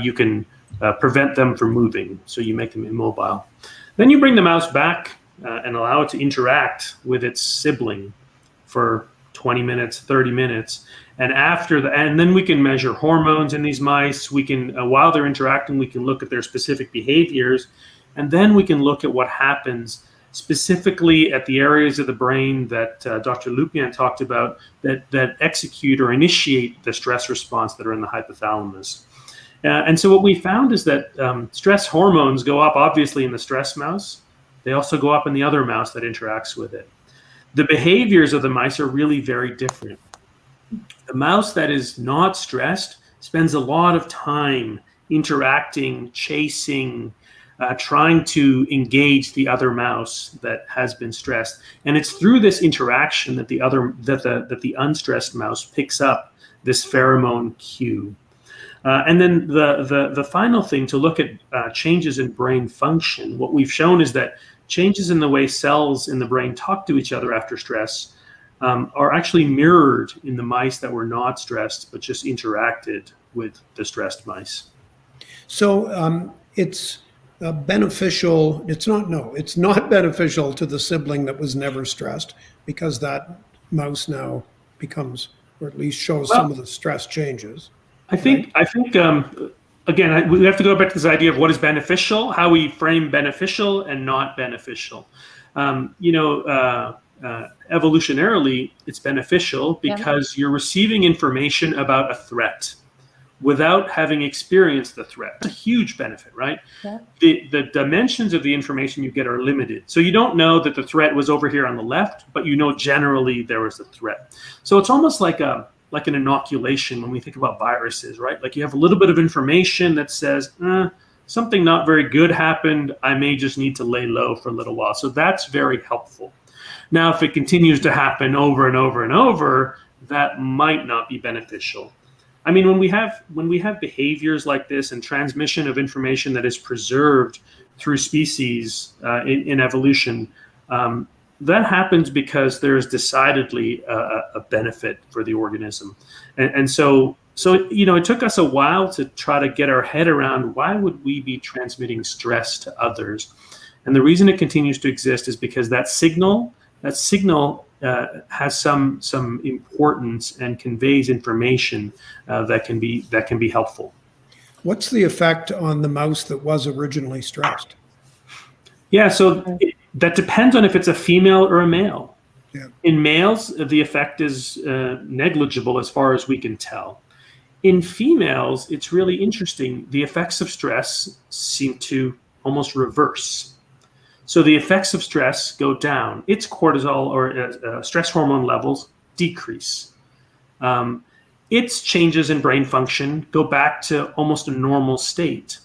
You can prevent them from moving, so you make them immobile. Then you bring the mouse back and allow it to interact with its sibling for 20 minutes, 30 minutes. And and then we can measure hormones in these mice. We can, while they're interacting, we can look at their specific behaviors. And then we can look at what happens specifically at the areas of the brain that Dr. Lupien talked about that execute or initiate the stress response that are in the hypothalamus. And so what we found is that stress hormones go up obviously in the stress mouse. They also go up in the other mouse that interacts with it. The behaviors of the mice are really very different. The mouse that is not stressed spends a lot of time interacting, chasing, trying to engage the other mouse that has been stressed. And it's through this interaction that the unstressed mouse picks up this pheromone cue. And then the final thing to look at changes in brain function, what we've shown is that changes in the way cells in the brain talk to each other after stress are actually mirrored in the mice that were not stressed, but just interacted with the stressed mice. So it's beneficial. It's not beneficial to the sibling that was never stressed because that mouse now becomes, or at least shows some of the stress changes. I think again, we have to go back to this idea of what is beneficial, how we frame beneficial and not beneficial. Evolutionarily, it's beneficial because you're receiving information about a threat without having experienced the threat. It's a huge benefit, right? Yeah. The dimensions of the information you get are limited. So you don't know that the threat was over here on the left, but you know generally there was a threat. So it's almost like an inoculation when we think about viruses, right? Like you have a little bit of information that says, something not very good happened. I may just need to lay low for a little while. So that's very helpful. Now, if it continues to happen over and over and over, that might not be beneficial. I mean, when we have behaviors like this and transmission of information that is preserved through species in evolution, that happens because there's decidedly a benefit for the organism. And so it took us a while to try to get our head around why would we be transmitting stress to others? And the reason it continues to exist is because that signal has some importance and conveys information that can be helpful. What's the effect on the mouse that was originally stressed? Yeah, so that depends on if it's a female or a male. Yeah. In males, the effect is negligible as far as we can tell. In females, it's really interesting. The effects of stress seem to almost reverse. So the effects of stress go down. Its cortisol or stress hormone levels decrease. Its changes in brain function go back to almost a normal state.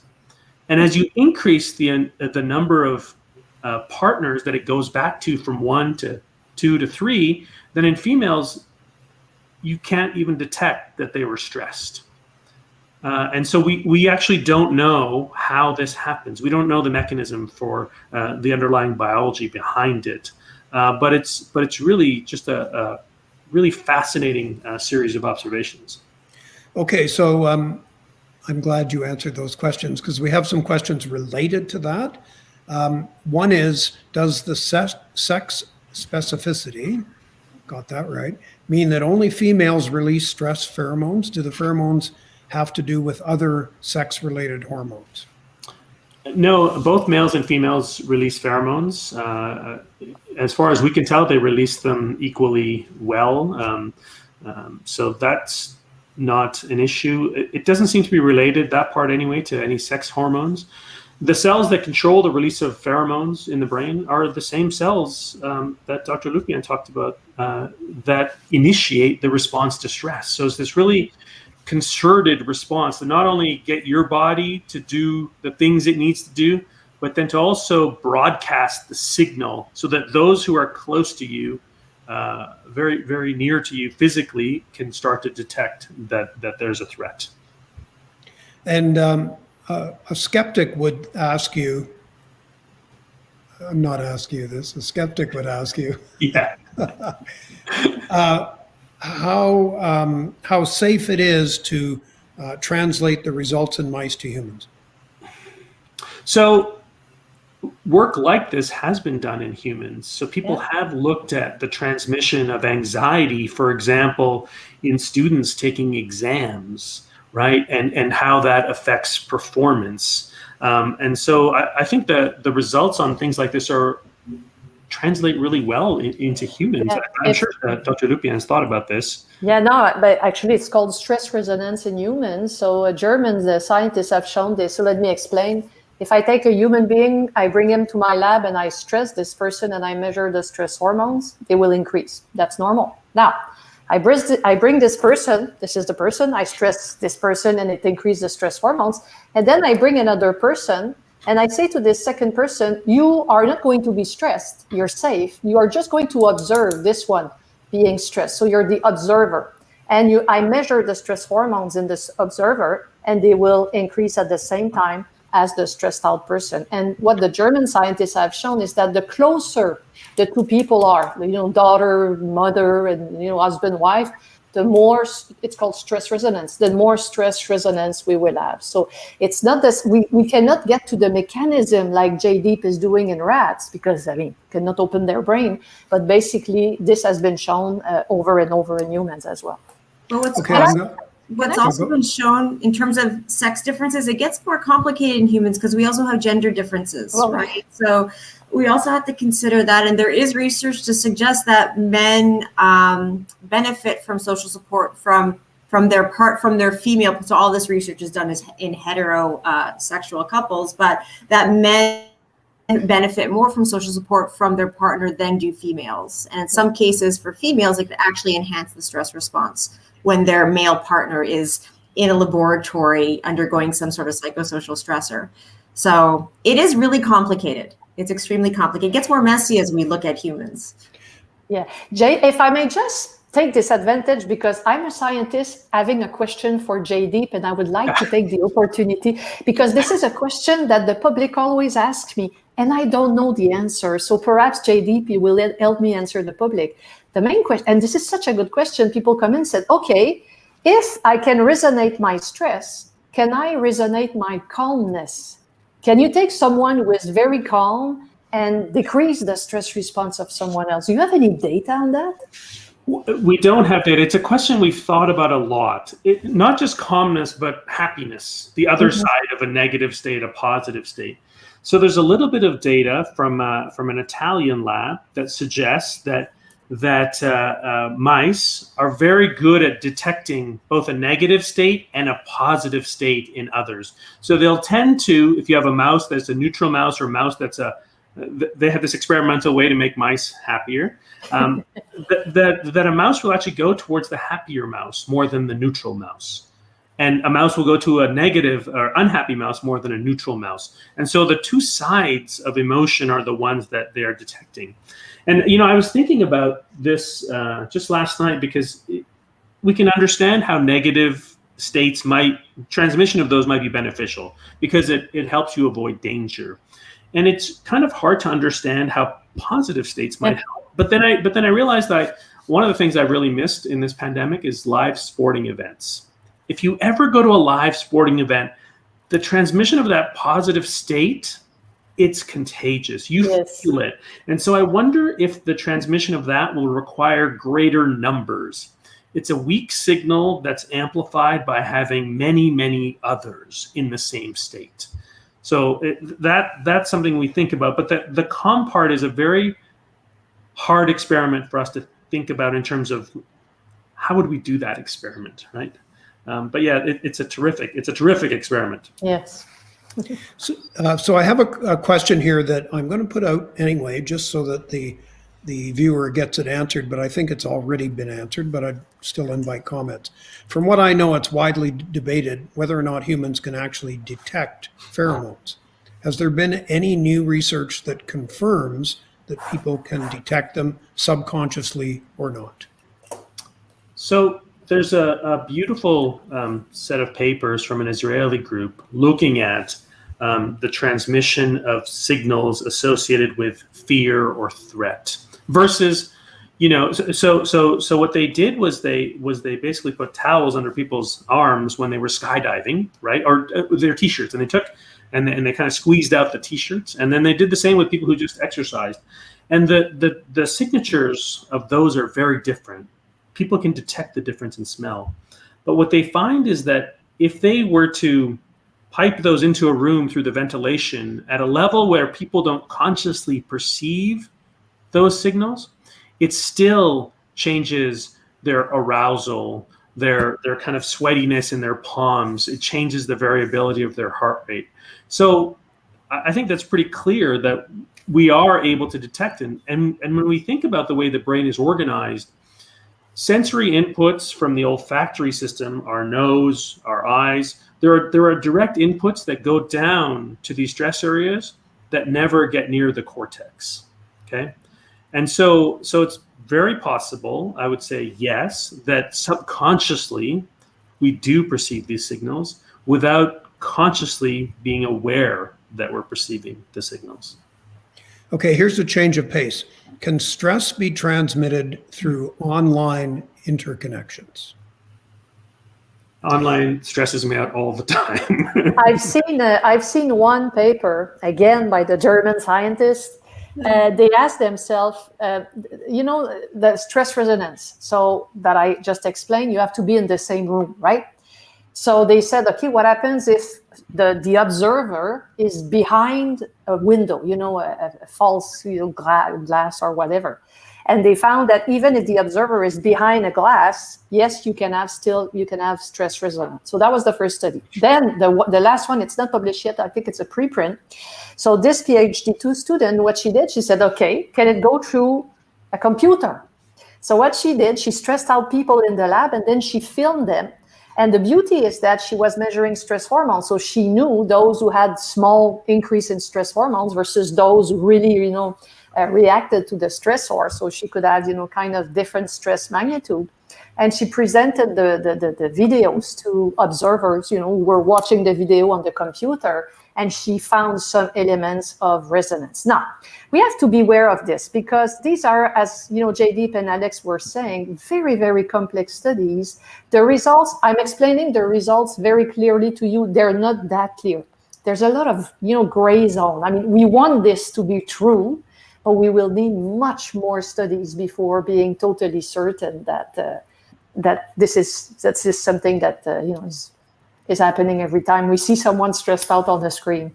And as you increase the number of partners that it goes back to from 1 to 2 to 3, then in females, you can't even detect that they were stressed. And so we actually don't know how this happens. We don't know the mechanism for the underlying biology behind it. But it's really just a really fascinating series of observations. Okay, so I'm glad you answered those questions because we have some questions related to that. One is, does the sex specificity, got that right, mean that only females release stress pheromones? Do the pheromones have to do with other sex-related hormones? No, both males and females release pheromones. As far as we can tell, they release them equally well. So that's not an issue. It doesn't seem to be related, that part anyway, to any sex hormones. The cells that control the release of pheromones in the brain are the same cells that Dr. Lupien talked about that initiate the response to stress. So it's this really concerted response to not only get your body to do the things it needs to do, but then to also broadcast the signal so that those who are close to you, very, very near to you physically, can start to detect that there's a threat. And a skeptic would ask you, I'm not asking you this, a skeptic would ask you, Yeah. how safe it is to translate the results in mice to humans. So work like this has been done in humans. So people have looked at the transmission of anxiety, for example, in students taking exams, right? And how that affects performance. And so I think that the results on things like this translate really well into humans. Yeah, I'm sure that Dr. Lupien has thought about this. Yeah, no, but actually it's called stress resonance in humans. So German scientists have shown this. So let me explain. If I take a human being, I bring him to my lab and I stress this person and I measure the stress hormones, they will increase. That's normal. Now, I bring this person, this is the person, I stress this person and it increases the stress hormones. And then I bring another person and I say to this second person, you are not going to be stressed. You're safe. You are just going to observe this one being stressed. So you're the observer. And I measure the stress hormones in this observer and they will increase at the same time as the stressed out person. And what the German scientists have shown is that the closer the two people are, daughter, mother, and husband, wife, the more, it's called stress resonance, the more stress resonance we will have. So it's not this, we cannot get to the mechanism like Jaydeep is doing in rats because, cannot open their brain. But basically, this has been shown over and over in humans as well. Well, what's Okay, also been shown in terms of sex differences, it gets more complicated in humans because we also have gender differences, right? So we also have to consider that. And there is research to suggest that men benefit from social support from their female. So all this research is done in heterosexual couples, but that men benefit more from social support from their partner than do females. And in some cases for females, it can actually enhance the stress response when their male partner is in a laboratory undergoing some sort of psychosocial stressor. So it is really complicated. It's extremely complicated. It gets more messy as we look at humans. Yeah. Jay, if I may just take this advantage, because I'm a scientist having a question for Jaydeep, and I would like to take the opportunity, because this is a question that the public always asks me, and I don't know the answer. So perhaps Jaydeep, you will help me answer the public. The main question, and this is such a good question, people come in and said, okay, if I can resonate my stress, can I resonate my calmness? Can you take someone who is very calm and decrease the stress response of someone else? Do you have any data on that? We don't have data. It's a question we've thought about a lot. Not just calmness, but happiness, the other side of a negative state, a positive state. So there's a little bit of data from an Italian lab that suggests that that mice are very good at detecting both a negative state and a positive state in others. So they'll tend to, if you have a mouse that's a neutral mouse or a mouse that's they have this experimental way to make mice happier, that a mouse will actually go towards the happier mouse more than the neutral mouse. And a mouse will go to a negative or unhappy mouse more than a neutral mouse. And so the two sides of emotion are the ones that they are detecting. And, I was thinking about this just last night, because we can understand how negative states transmission of those might be beneficial, because it helps you avoid danger. And it's kind of hard to understand how positive states might help. But then I realized that one of the things I really missed in this pandemic is live sporting events. If you ever go to a live sporting event, the transmission of that positive state, it's contagious. You feel it. And so I wonder if the transmission of that will require greater numbers. It's a weak signal that's amplified by having many, many others in the same state. So that's something we think about. But the calm part is a very hard experiment for us to think about in terms of how would we do that experiment, right? But yeah, it's a terrific experiment. Yes. So I have a question here that I'm going to put out anyway, just so that the viewer gets it answered, but I think it's already been answered, but I'd still invite comments. From what I know, it's widely debated whether or not humans can actually detect pheromones. Has there been any new research that confirms that people can detect them subconsciously or not? So there's a beautiful set of papers from an Israeli group looking at the transmission of signals associated with fear or threat versus, so what they did was they basically put towels under people's arms when they were skydiving, right? Or their t-shirts, and they kind of squeezed out the t-shirts, and then they did the same with people who just exercised. And the signatures of those are very different. People can detect the difference in smell. But what they find is that if they were to pipe those into a room through the ventilation at a level where people don't consciously perceive those signals, it still changes their arousal, their kind of sweatiness in their palms. It changes the variability of their heart rate. So I think that's pretty clear that we are able to detect. And when we think about the way the brain is organized, sensory inputs from the olfactory system, our nose, our eyes, there are direct inputs that go down to these stress areas that never get near the cortex, okay? And so it's very possible, I would say yes, that subconsciously we do perceive these signals without consciously being aware that we're perceiving the signals. Okay, here's a change of pace. Can stress be transmitted through online interconnections? Online stresses me out all the time. I've seen one paper, again by the German scientists. They asked themselves, the stress resonance. So that I just explained, you have to be in the same room, right? So they said, okay, what happens if the observer is behind a window, a false glass or whatever? And they found that even if the observer is behind a glass, yes, you can have stress resonance. So that was the first study. Then the last one, it's not published yet. I think it's a preprint. So this PhD 2 student, what she did, she said, okay, can it go through a computer? So what she did, she stressed out people in the lab and then she filmed them. And the beauty is that she was measuring stress hormones. So she knew those who had small increase in stress hormones versus those who really, reacted to the stressor. So she could have, kind of different stress magnitude. And she presented the videos to observers, who were watching the video on the computer. And she found some elements of resonance. Now, we have to be aware of this because these are, as Jaydeep and Alex were saying, very, very complex studies. The results, I'm explaining the results very clearly to you. They're not that clear. There's a lot of, gray zone. I mean, we want this to be true, but we will need much more studies before being totally certain that this is something that is happening every time we see someone stressed out on the screen.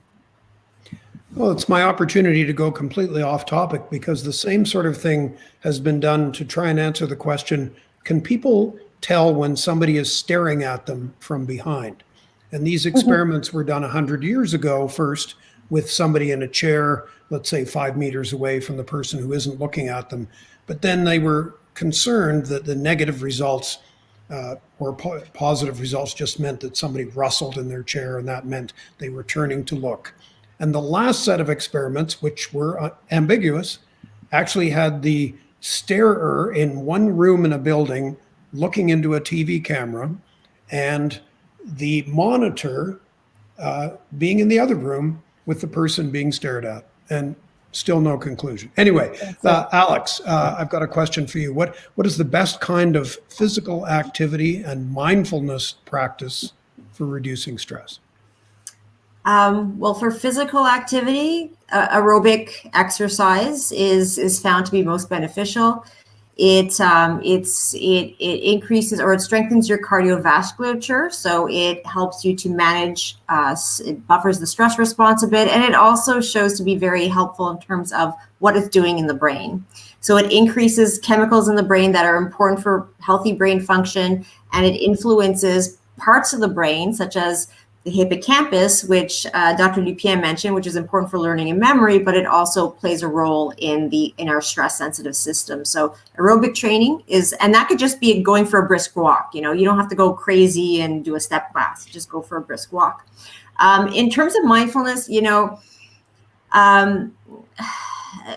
Well, it's my opportunity to go completely off topic because the same sort of thing has been done to try and answer the question, can people tell when somebody is staring at them from behind? And these experiments were done 100 years ago first with somebody in a chair, let's say 5 meters away from the person who isn't looking at them. But then they were concerned that the negative results or positive results just meant that somebody rustled in their chair, and that meant they were turning to look. And the last set of experiments, which were ambiguous, actually had the starer in one room in a building looking into a TV camera and the monitor being in the other room with the person being stared at, and still no conclusion. Anyway, Alex, I've got a question for you. What is the best kind of physical activity and mindfulness practice for reducing stress? Well, for physical activity, aerobic exercise is found to be most beneficial. It increases or it strengthens your cardiovasculature, so it helps you to manage, it buffers the stress response a bit, and it also shows to be very helpful in terms of what it's doing in the brain. So it increases chemicals in the brain that are important for healthy brain function, and it influences parts of the brain, such as the hippocampus, which Dr. Lupien mentioned, which is important for learning and memory, but it also plays a role in our stress-sensitive system. So aerobic training and that could just be going for a brisk walk. You don't have to go crazy and do a step class. Just go for a brisk walk. In terms of mindfulness,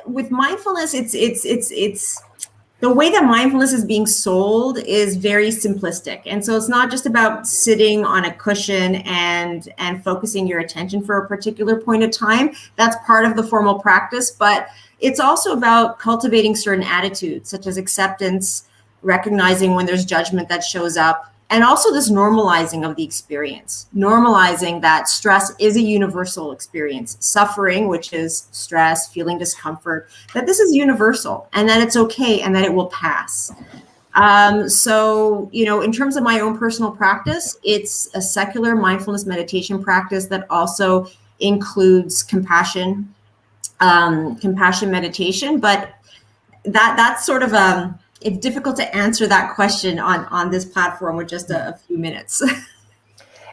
with mindfulness, it's the way that mindfulness is being sold is very simplistic. And so it's not just about sitting on a cushion and focusing your attention for a particular point of time. That's part of the formal practice, but it's also about cultivating certain attitudes, such as acceptance, recognizing when there's judgment that shows up, and also this normalizing of the experience, normalizing that stress is a universal experience. Suffering, which is stress, feeling discomfort, that this is universal and that it's okay and that it will pass. So, in terms of my own personal practice, it's a secular mindfulness meditation practice that also includes compassion meditation, but that's sort of it's difficult to answer that question on this platform with just a few minutes.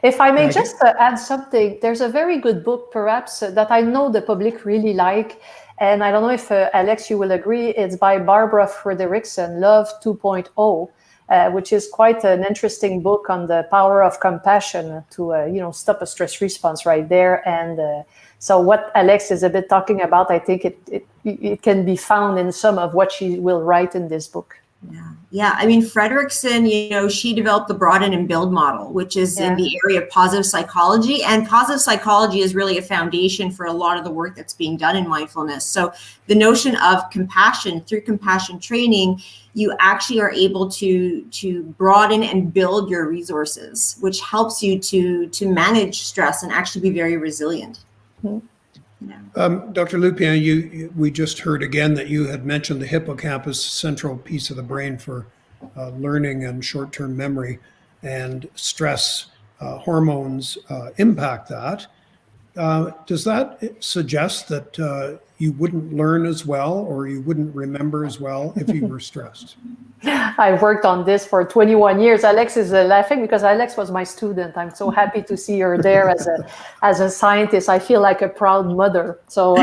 If I may just add something, there's a very good book, perhaps, that I know the public really like, and I don't know if, Alex, you will agree. It's by Barbara Fredrickson, Love 2.0, which is quite an interesting book on the power of compassion to, stop a stress response right there. And so what Alex is a bit talking about, I think it can be found in some of what she will write in this book. Yeah. I mean, Fredrickson, she developed the broaden and build model, which is in the area of positive psychology. And positive psychology is really a foundation for a lot of the work that's being done in mindfulness. So the notion of compassion, through compassion training, you actually are able to broaden and build your resources, which helps you to manage stress and actually be very resilient. Mm-hmm. Dr. Lupien, we just heard again that you had mentioned the hippocampus, central piece of the brain for learning and short-term memory, and stress hormones impact that. Does that suggest that you wouldn't learn as well or you wouldn't remember as well if you were stressed? I've worked on this for 21 years. Alex is laughing because Alex was my student. I'm so happy to see her there as a scientist. I feel like a proud mother. So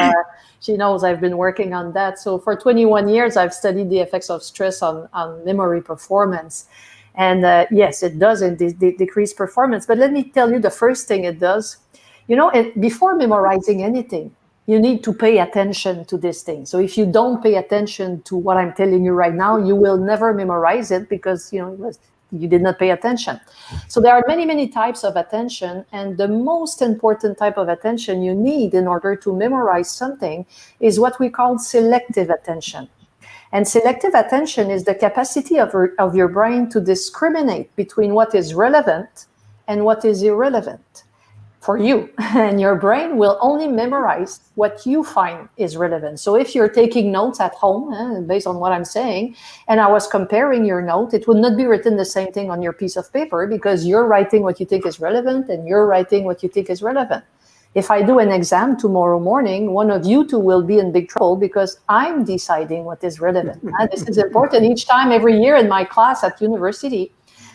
she knows I've been working on that. So for 21 years, I've studied the effects of stress on memory performance. And yes, it does decrease performance. But let me tell you the first thing it does. Before memorizing anything, you need to pay attention to this thing. So if you don't pay attention to what I'm telling you right now, you will never memorize it because, you did not pay attention. So there are many, many types of attention. And the most important type of attention you need in order to memorize something is what we call selective attention. And selective attention is the capacity of your brain to discriminate between what is relevant and what is irrelevant for you. And your brain will only memorize what you find is relevant. So if you're taking notes at home, based on what I'm saying, and I was comparing your note, it would not be written the same thing on your piece of paper because you're writing what you think is relevant and you're writing what you think is relevant. If I do an exam tomorrow morning, one of you two will be in big trouble because I'm deciding what is relevant. This is important. Each time, every year in my class at university,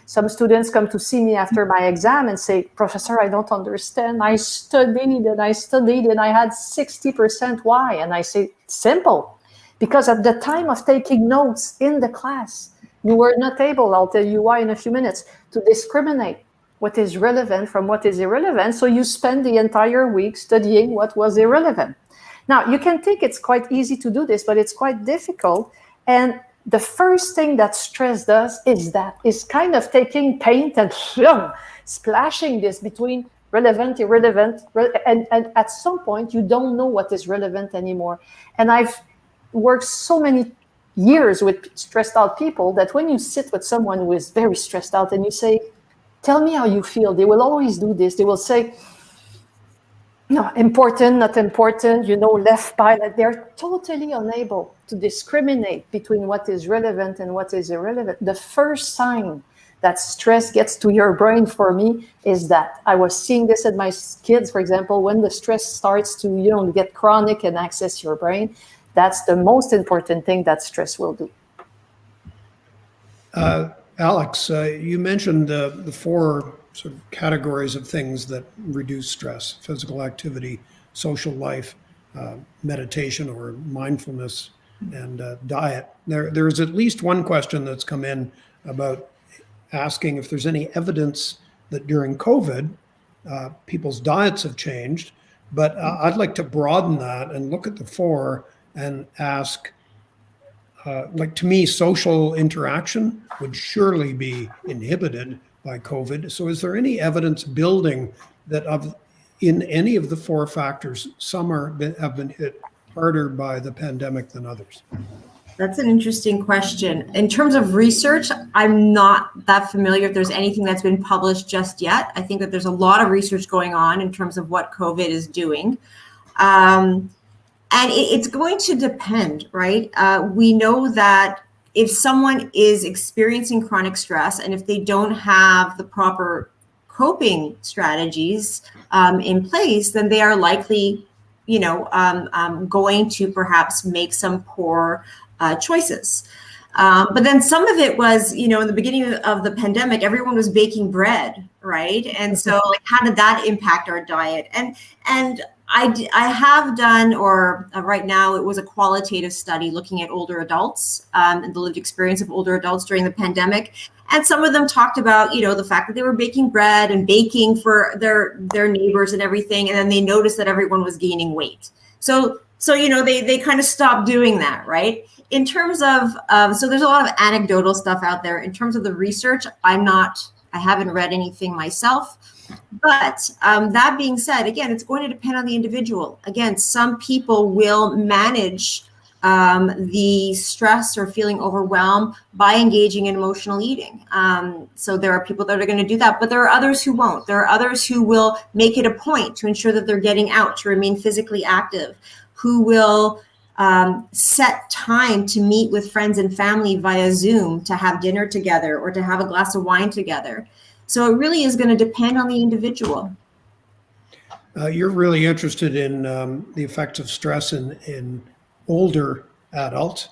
some students come to see me after my exam and say, Professor, I don't understand. I studied and I had 60%. Why? And I say, simple. Because at the time of taking notes in the class, you were not able, I'll tell you why in a few minutes, to discriminate what is relevant from what is irrelevant. So you spend the entire week studying what was irrelevant. Now, you can think it's quite easy to do this, but it's quite difficult. And the first thing that stress does is kind of taking paint and splashing this between relevant, irrelevant, and at some point you don't know what is relevant anymore. And I've worked so many years with stressed out people that when you sit with someone who is very stressed out and you say, tell me how you feel, they will always do this. They will say, no, important, not important, left by. They're totally unable to discriminate between what is relevant and what is irrelevant. The first sign that stress gets to your brain for me is that I was seeing this in my kids, for example, when the stress starts to, get chronic and access your brain, that's the most important thing that stress will do. Alex, you mentioned the four sort of categories of things that reduce stress: physical activity, social life, meditation or mindfulness, and diet. There's at least one question that's come in about asking if there's any evidence that during COVID, people's diets have changed. But I'd like to broaden that and look at the four and ask, to me, social interaction would surely be inhibited by COVID. So is there any evidence building that in any of the four factors, some have been hit harder by the pandemic than others? That's an interesting question. In terms of research, I'm not that familiar if there's anything that's been published just yet. I think that there's a lot of research going on in terms of what COVID is doing. And it's going to depend, right? We know that if someone is experiencing chronic stress and if they don't have the proper coping strategies in place, then they are likely, going to perhaps make some poor choices. But then some of it was, in the beginning of the pandemic, everyone was baking bread, right? And so how did that impact our diet? And I have done, right now, it was a qualitative study looking at older adults and the lived experience of older adults during the pandemic. And some of them talked about, the fact that they were baking bread and baking for their neighbors and everything. And then they noticed that everyone was gaining weight. So they kind of stopped doing that, right? In terms of, so there's a lot of anecdotal stuff out there. In terms of the research, I haven't read anything myself. But that being said, again, it's going to depend on the individual. Again, some people will manage the stress or feeling overwhelmed by engaging in emotional eating. So there are people that are going to do that, but there are others who won't. There are others who will make it a point to ensure that they're getting out, to remain physically active, who will set time to meet with friends and family via Zoom, to have dinner together or to have a glass of wine together. So it really is going to depend on the individual. You're really interested in the effects of stress in older adults.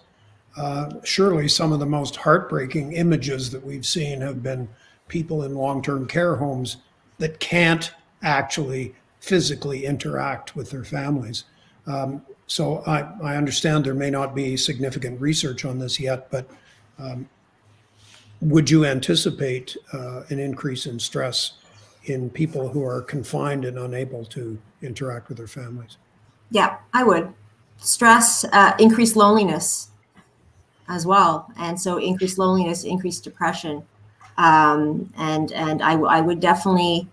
Surely some of the most heartbreaking images that we've seen have been people in long-term care homes that can't actually physically interact with their families. So I understand there may not be significant research on this yet, but would you anticipate an increase in stress in people who are confined and unable to interact with their families? Yeah, I would. Stress, increased loneliness as well. And so increased loneliness, increased depression. And I would definitely,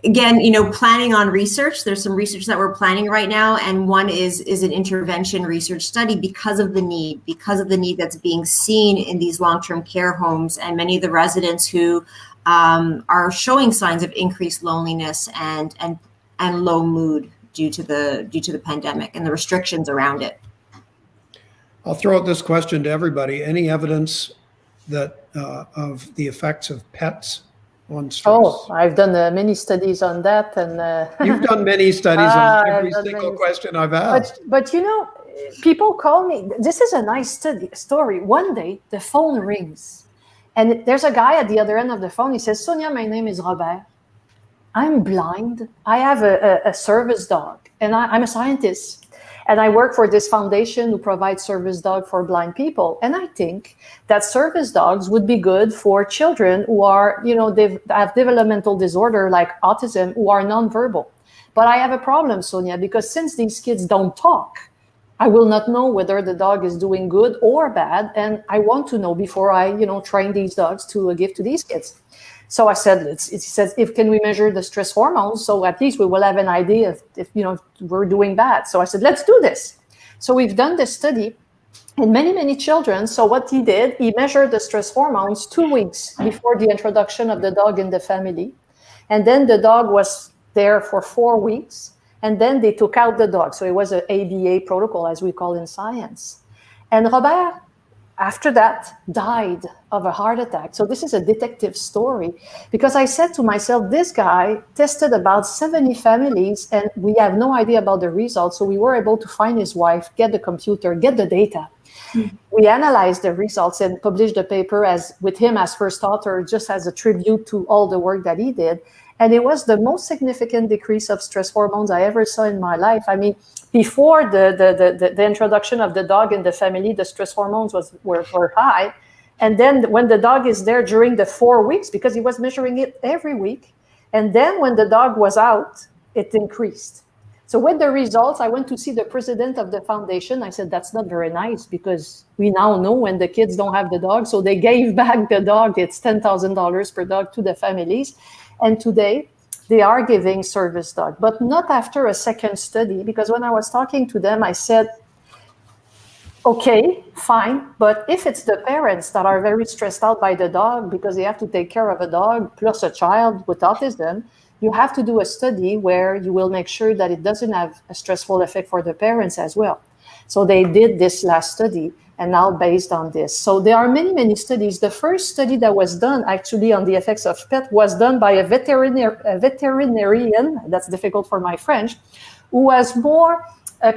again, planning on research. There's some research that we're planning right now, and one is an intervention research study because of the need that's being seen in these long-term care homes, and many of the residents who are showing signs of increased loneliness and low mood due to the pandemic and the restrictions around it. I'll throw out this question to everybody: any evidence that of the effects of pets on stress? Oh, I've done many studies on that, and You've done many studies on every I've done single many question I've asked. But you know, people call me. This is a nice story. One day, the phone rings, and there's a guy at the other end of the phone. He says, "Sonia, my name is Robert. I'm blind. I have a service dog, and I'm a scientist, and I work for this foundation who provides service dog for blind people. And I think that service dogs would be good for children who are, they have developmental disorder like autism, who are nonverbal. But I have a problem, Sonia, because since these kids don't talk, I will not know whether the dog is doing good or bad, and I want to know before I, train these dogs to give to these kids." So I said, he says, can we measure the stress hormones? So at least we will have an idea if we're doing bad. So I said, let's do this. So we've done this study in many, many children. So what he did, he measured the stress hormones 2 weeks before the introduction of the dog in the family. And then the dog was there for 4 weeks. And then they took out the dog. So it was an ABA protocol, as we call in science. And Robert, after that, died of a heart attack. So this is a detective story, because I said to myself, this guy tested about 70 families and we have no idea about the results. So we were able to find his wife, get the computer, get the data. We analyzed the results and published the paper with him as first author, just as a tribute to all the work that he did. And it was the most significant decrease of stress hormones I ever saw in my life. I mean, before the introduction of the dog in the family, the stress hormones were high. And then when the dog is there during the 4 weeks, because he was measuring it every week, and then when the dog was out, it increased. So with the results, I went to see the president of the foundation. I said, that's not very nice, because we now know when the kids don't have the dog. So they gave back the dog. It's $10,000 per dog to the families. And today, they are giving service dog, but not after a second study, because when I was talking to them, I said, okay, fine, but if it's the parents that are very stressed out by the dog because they have to take care of a dog plus a child with autism, you have to do a study where you will make sure that it doesn't have a stressful effect for the parents as well. So they did this last study, and now based on this. So there are many, many studies. The first study that was done actually on the effects of pet was done by a veterinarian, that's difficult for my French, who was more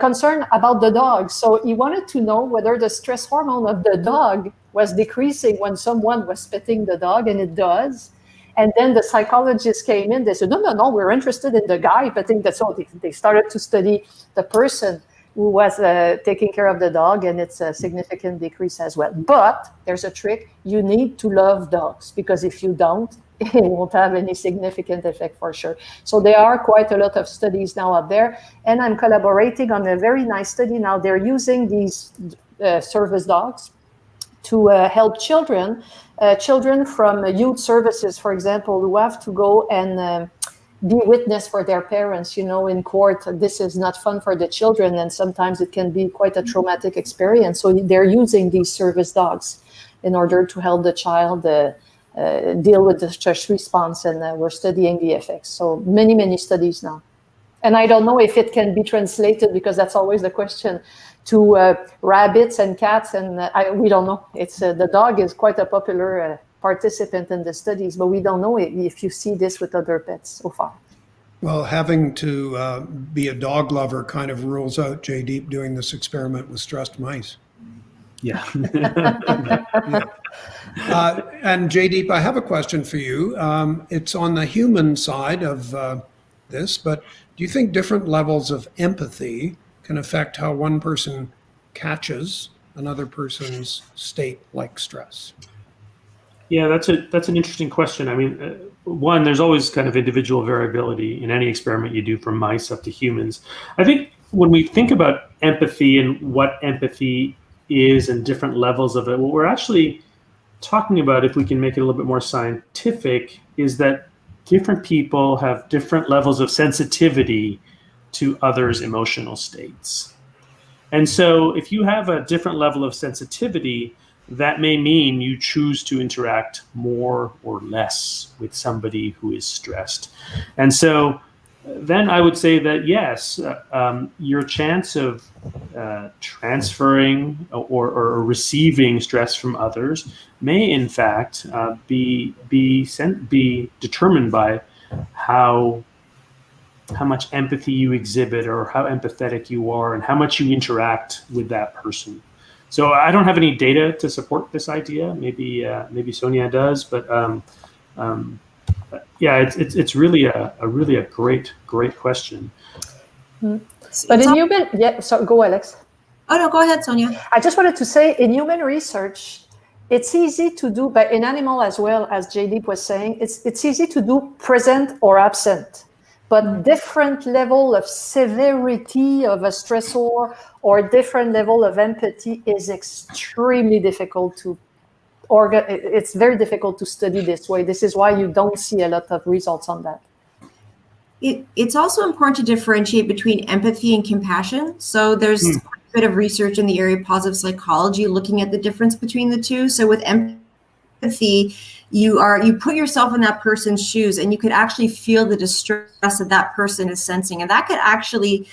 concerned about the dog. So he wanted to know whether the stress hormone of the dog was decreasing when someone was petting the dog, and it does. And then the psychologists came in, they said, no, we're interested in the guy petting the dog. They started to study the person who was taking care of the dog, and it's a significant decrease as well. But there's a trick. You need to love dogs, because if you don't, it won't have any significant effect for sure. So there are quite a lot of studies now out there, and I'm collaborating on a very nice study now. They're using these service dogs to help children from youth services, for example, who have to go and be witness for their parents, in court. This is not fun for the children, and sometimes it can be quite a traumatic experience. So they're using these service dogs in order to help the child deal with the stress response, and we're studying the effects. So many, many studies now. And I don't know if it can be translated, because that's always the question, to rabbits and cats, and we don't know. It's the dog is quite a popular participant in the studies, but we don't know if you see this with other pets so far. Well, having to be a dog lover kind of rules out Jaydeep doing this experiment with stressed mice. Yeah. And Jaydeep, I have a question for you. It's on the human side of this, but do you think different levels of empathy can affect how one person catches another person's state like stress? Yeah, that's an interesting question. I mean, one, there's always kind of individual variability in any experiment you do from mice up to humans. I think when we think about empathy and what empathy is and different levels of it, what we're actually talking about, if we can make it a little bit more scientific, is that different people have different levels of sensitivity to others' emotional states. And so if you have a different level of sensitivity, that may mean you choose to interact more or less with somebody who is stressed. And so then I would say that yes, your chance of transferring or receiving stress from others may in fact be determined by how much empathy you exhibit, or how empathetic you are, and how much you interact with that person. So I don't have any data to support this idea. Maybe Sonia does, but yeah, it's really a great question. But in human, yeah. So go, Alex. Oh no, go ahead, Sonia. I just wanted to say, in human research, it's easy to do, but in animal as well, as JD was saying, it's easy to do present or absent. But different level of severity of a stressor or different level of empathy is extremely difficult to it's very difficult to study this way. This is why you don't see a lot of results on that. It's also important to differentiate between empathy and compassion. So there's quite a bit of research in the area of positive psychology looking at the difference between the two. So with empathy, you put yourself in that person's shoes, and you could actually feel the distress that that person is sensing, and that could actually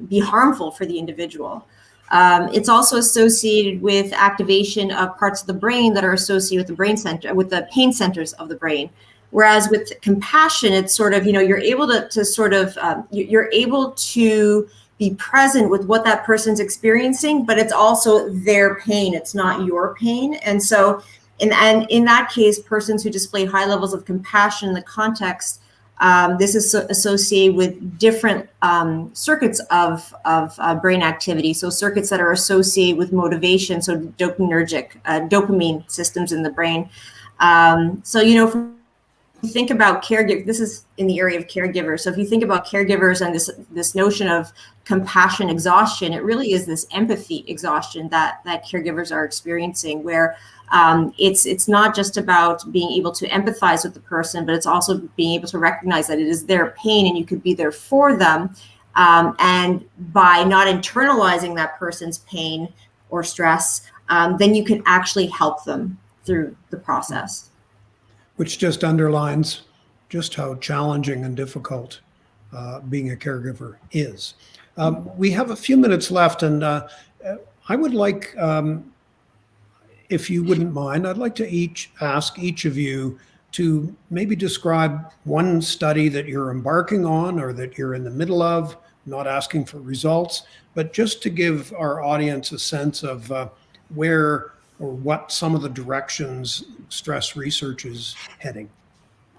be harmful for the individual. It's also associated with activation of parts of the brain that are associated with the pain centers of the brain. Whereas with compassion, it's sort of, you're able you're able to be present with what that person's experiencing, but it's also their pain. It's not your pain. And so in that case, persons who display high levels of compassion in the context, this is associated with different circuits of brain activity. So circuits that are associated with motivation, so dopaminergic, dopamine systems in the brain. So, if you think about caregivers, this is in the area of caregivers. So if you think about caregivers and this notion of compassion exhaustion, it really is this empathy exhaustion that caregivers are experiencing, where it's not just about being able to empathize with the person, but it's also being able to recognize that it is their pain and you could be there for them. And by not internalizing that person's pain or stress, then you can actually help them through the process. Which just underlines just how challenging and difficult being a caregiver is. We have a few minutes left, and I would like, if you wouldn't mind, I'd like to ask each of you to maybe describe one study that you're embarking on or that you're in the middle of, not asking for results, but just to give our audience a sense of where or what some of the directions stress research is heading.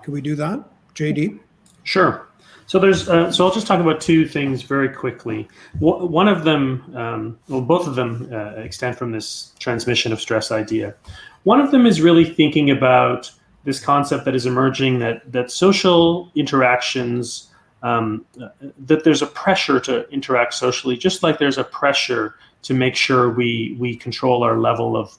Can we do that, JD? Sure. So so I'll just talk about two things very quickly. One of them, both of them extend from this transmission of stress idea. One of them is really thinking about this concept that is emerging, that social interactions, that there's a pressure to interact socially, just like there's a pressure to make sure we control our level of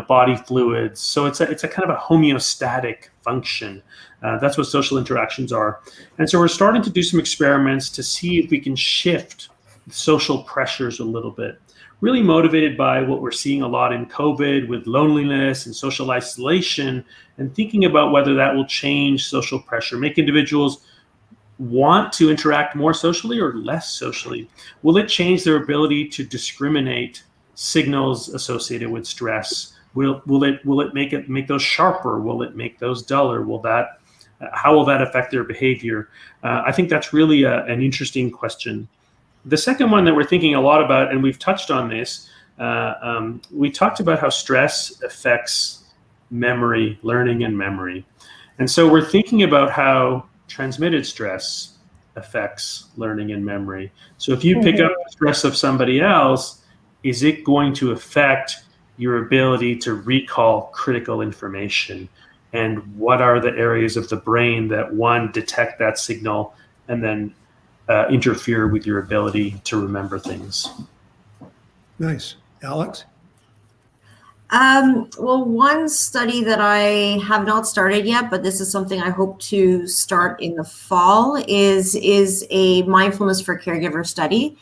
body fluids. So it's a kind of a homeostatic function. That's what social interactions are. And so we're starting to do some experiments to see if we can shift social pressures a little bit, really motivated by what we're seeing a lot in COVID with loneliness and social isolation, and thinking about whether that will change social pressure, make individuals want to interact more socially or less socially. Will it change their ability to discriminate signals associated with stress? Will it make those sharper? Will it make those duller? How will that affect their behavior? I think that's really an interesting question. The second one that we're thinking a lot about, and we've touched on this, we talked about how stress affects memory, learning and memory. And so we're thinking about how transmitted stress affects learning and memory. So if you pick up the stress of somebody else, is it going to affect your ability to recall critical information? And what are the areas of the brain that, one, detect that signal and then interfere with your ability to remember things? Nice. Alex? Well, one study that I have not started yet, but this is something I hope to start in the fall, is a mindfulness for caregiver study.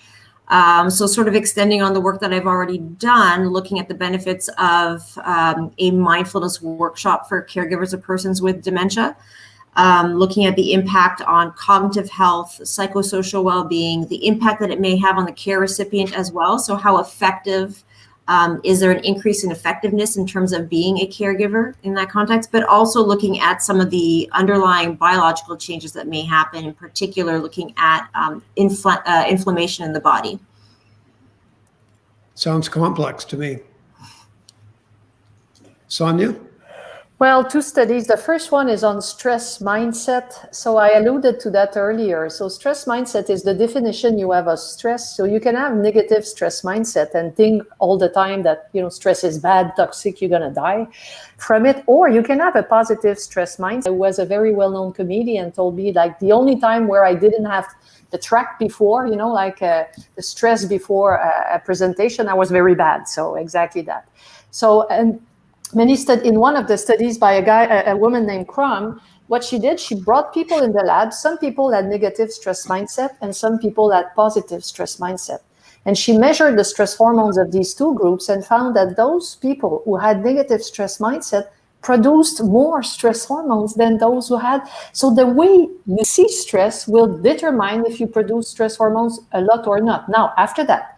So sort of extending on the work that I've already done, looking at the benefits of a mindfulness workshop for caregivers of persons with dementia. looking at the impact on cognitive health, psychosocial well-being, the impact that it may have on the care recipient as well. So how effective, is there an increase in effectiveness in terms of being a caregiver in that context, but also looking at some of the underlying biological changes that may happen, in particular looking at inflammation in the body. Sounds complex to me. Sonia? Well, two studies. The first one is on stress mindset. So I alluded to that earlier. So stress mindset is the definition you have of stress. So you can have negative stress mindset and think all the time that, stress is bad, toxic, you're going to die from it. Or you can have a positive stress mindset. It was a very well-known comedian told me, like, the only time where I didn't have the track before, the stress before a presentation, I was very bad. So exactly that. So, and in one of the studies by a woman named Crum, what she did, she brought people in the lab. Some people had negative stress mindset and some people had positive stress mindset. And she measured the stress hormones of these two groups and found that those people who had negative stress mindset produced more stress hormones than those who had. So the way you see stress will determine if you produce stress hormones a lot or not. Now, after that,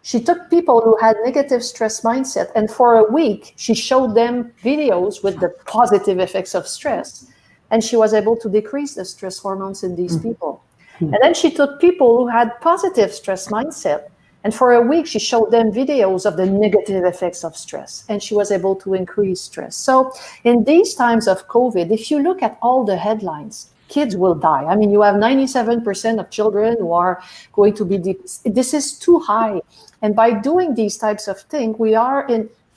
she took people who had negative stress mindset, and for a week, she showed them videos with the positive effects of stress, and she was able to decrease the stress hormones in these people. And then she took people who had positive stress mindset, and for a week, she showed them videos of the negative effects of stress, and she was able to increase stress. So in these times of COVID, if you look at all the headlines, kids will die. I mean, you have 97% of children who are going to be this is too high. And by doing these types of things, we are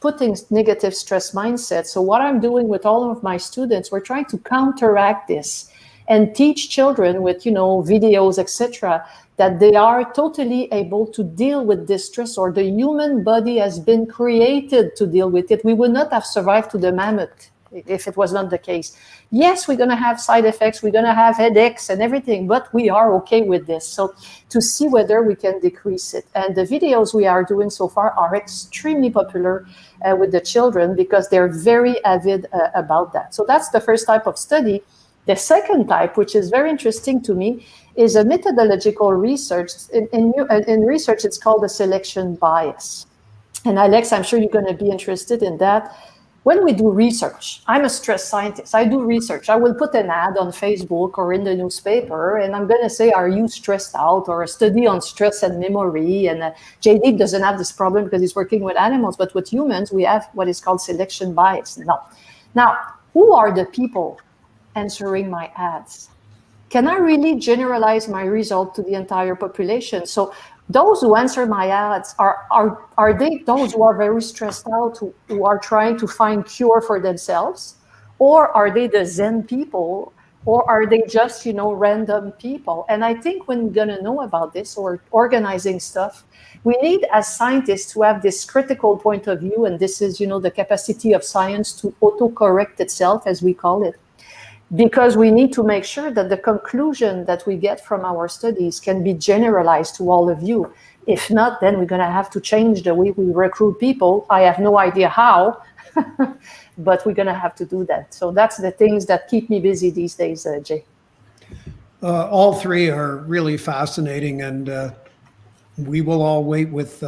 putting negative stress mindset. So what I'm doing with all of my students, we're trying to counteract this and teach children with, videos, etc., that they are totally able to deal with this stress, or the human body has been created to deal with it. We would not have survived to the mammoth if it was not the case. Yes, we're going to have side effects, we're going to have headaches and everything, but we are okay with this. So to see whether we can decrease it. And the videos we are doing so far are extremely popular with the children because they're very avid about that. So that's the first type of study. The second type, which is very interesting to me, is a methodological research. In research, it's called a selection bias. And Alex, I'm sure you're going to be interested in that. When we do research, I'm a stress scientist. I do research. I will put an ad on Facebook or in the newspaper, and I'm going to say, are you stressed out? Or a study on stress and memory. And JD doesn't have this problem because he's working with animals, but with humans, we have what is called selection bias. Now, who are the people answering my ads? Can I really generalize my result to the entire population? So those who answer my ads, are they those who are very stressed out, who are trying to find cure for themselves? Or are they the Zen people? Or are they just, random people? And I think when we're going to know about this or organizing stuff, we need as scientists to have this critical point of view. And this is, the capacity of science to auto-correct itself, as we call it. Because we need to make sure that the conclusion that we get from our studies can be generalized to all of you. If not, then we're going to have to change the way we recruit people. I have no idea how, but we're going to have to do that. So that's the things that keep me busy these days, Jay. All three are really fascinating, and we will all wait with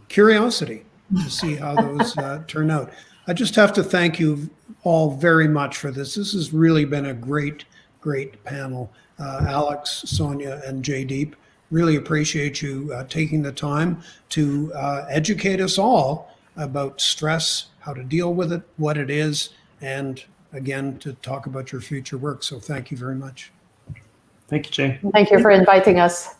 curiosity to see how those turn out. I just have to thank you all very much for this. This has really been a great, great panel. Alex, Sonia, and Jaydeep, really appreciate you taking the time to educate us all about stress, how to deal with it, what it is, and again, to talk about your future work. So thank you very much. Thank you, Jay. Thank you for inviting us.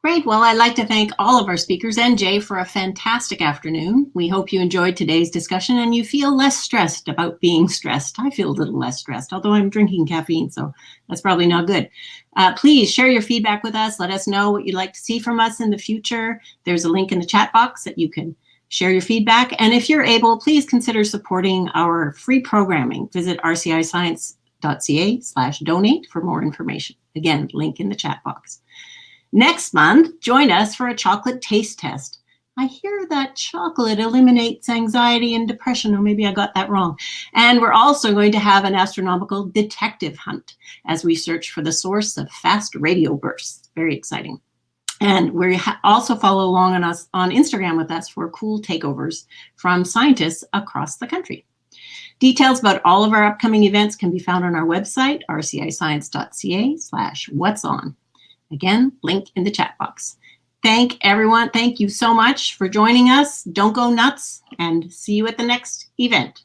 Great. Well, I'd like to thank all of our speakers and Jay for a fantastic afternoon. We hope you enjoyed today's discussion and you feel less stressed about being stressed. I feel a little less stressed, although I'm drinking caffeine, so that's probably not good. Please share your feedback with us. Let us know what you'd like to see from us in the future. There's a link in the chat box that you can share your feedback. And if you're able, please consider supporting our free programming. Visit rciscience.ca/donate for more information. Again, link in the chat box. Next month, join us for a chocolate taste test. I hear that chocolate eliminates anxiety and depression, or maybe I got that wrong. And we're also going to have an astronomical detective hunt as we search for the source of fast radio bursts. Very exciting. And we also follow along on us on Instagram with us for cool takeovers from scientists across the country. Details about all of our upcoming events can be found on our website, rciscience.ca/what's-on. Again, link in the chat box. Thank everyone. Thank you so much for joining us. Don't go nuts, and see you at the next event.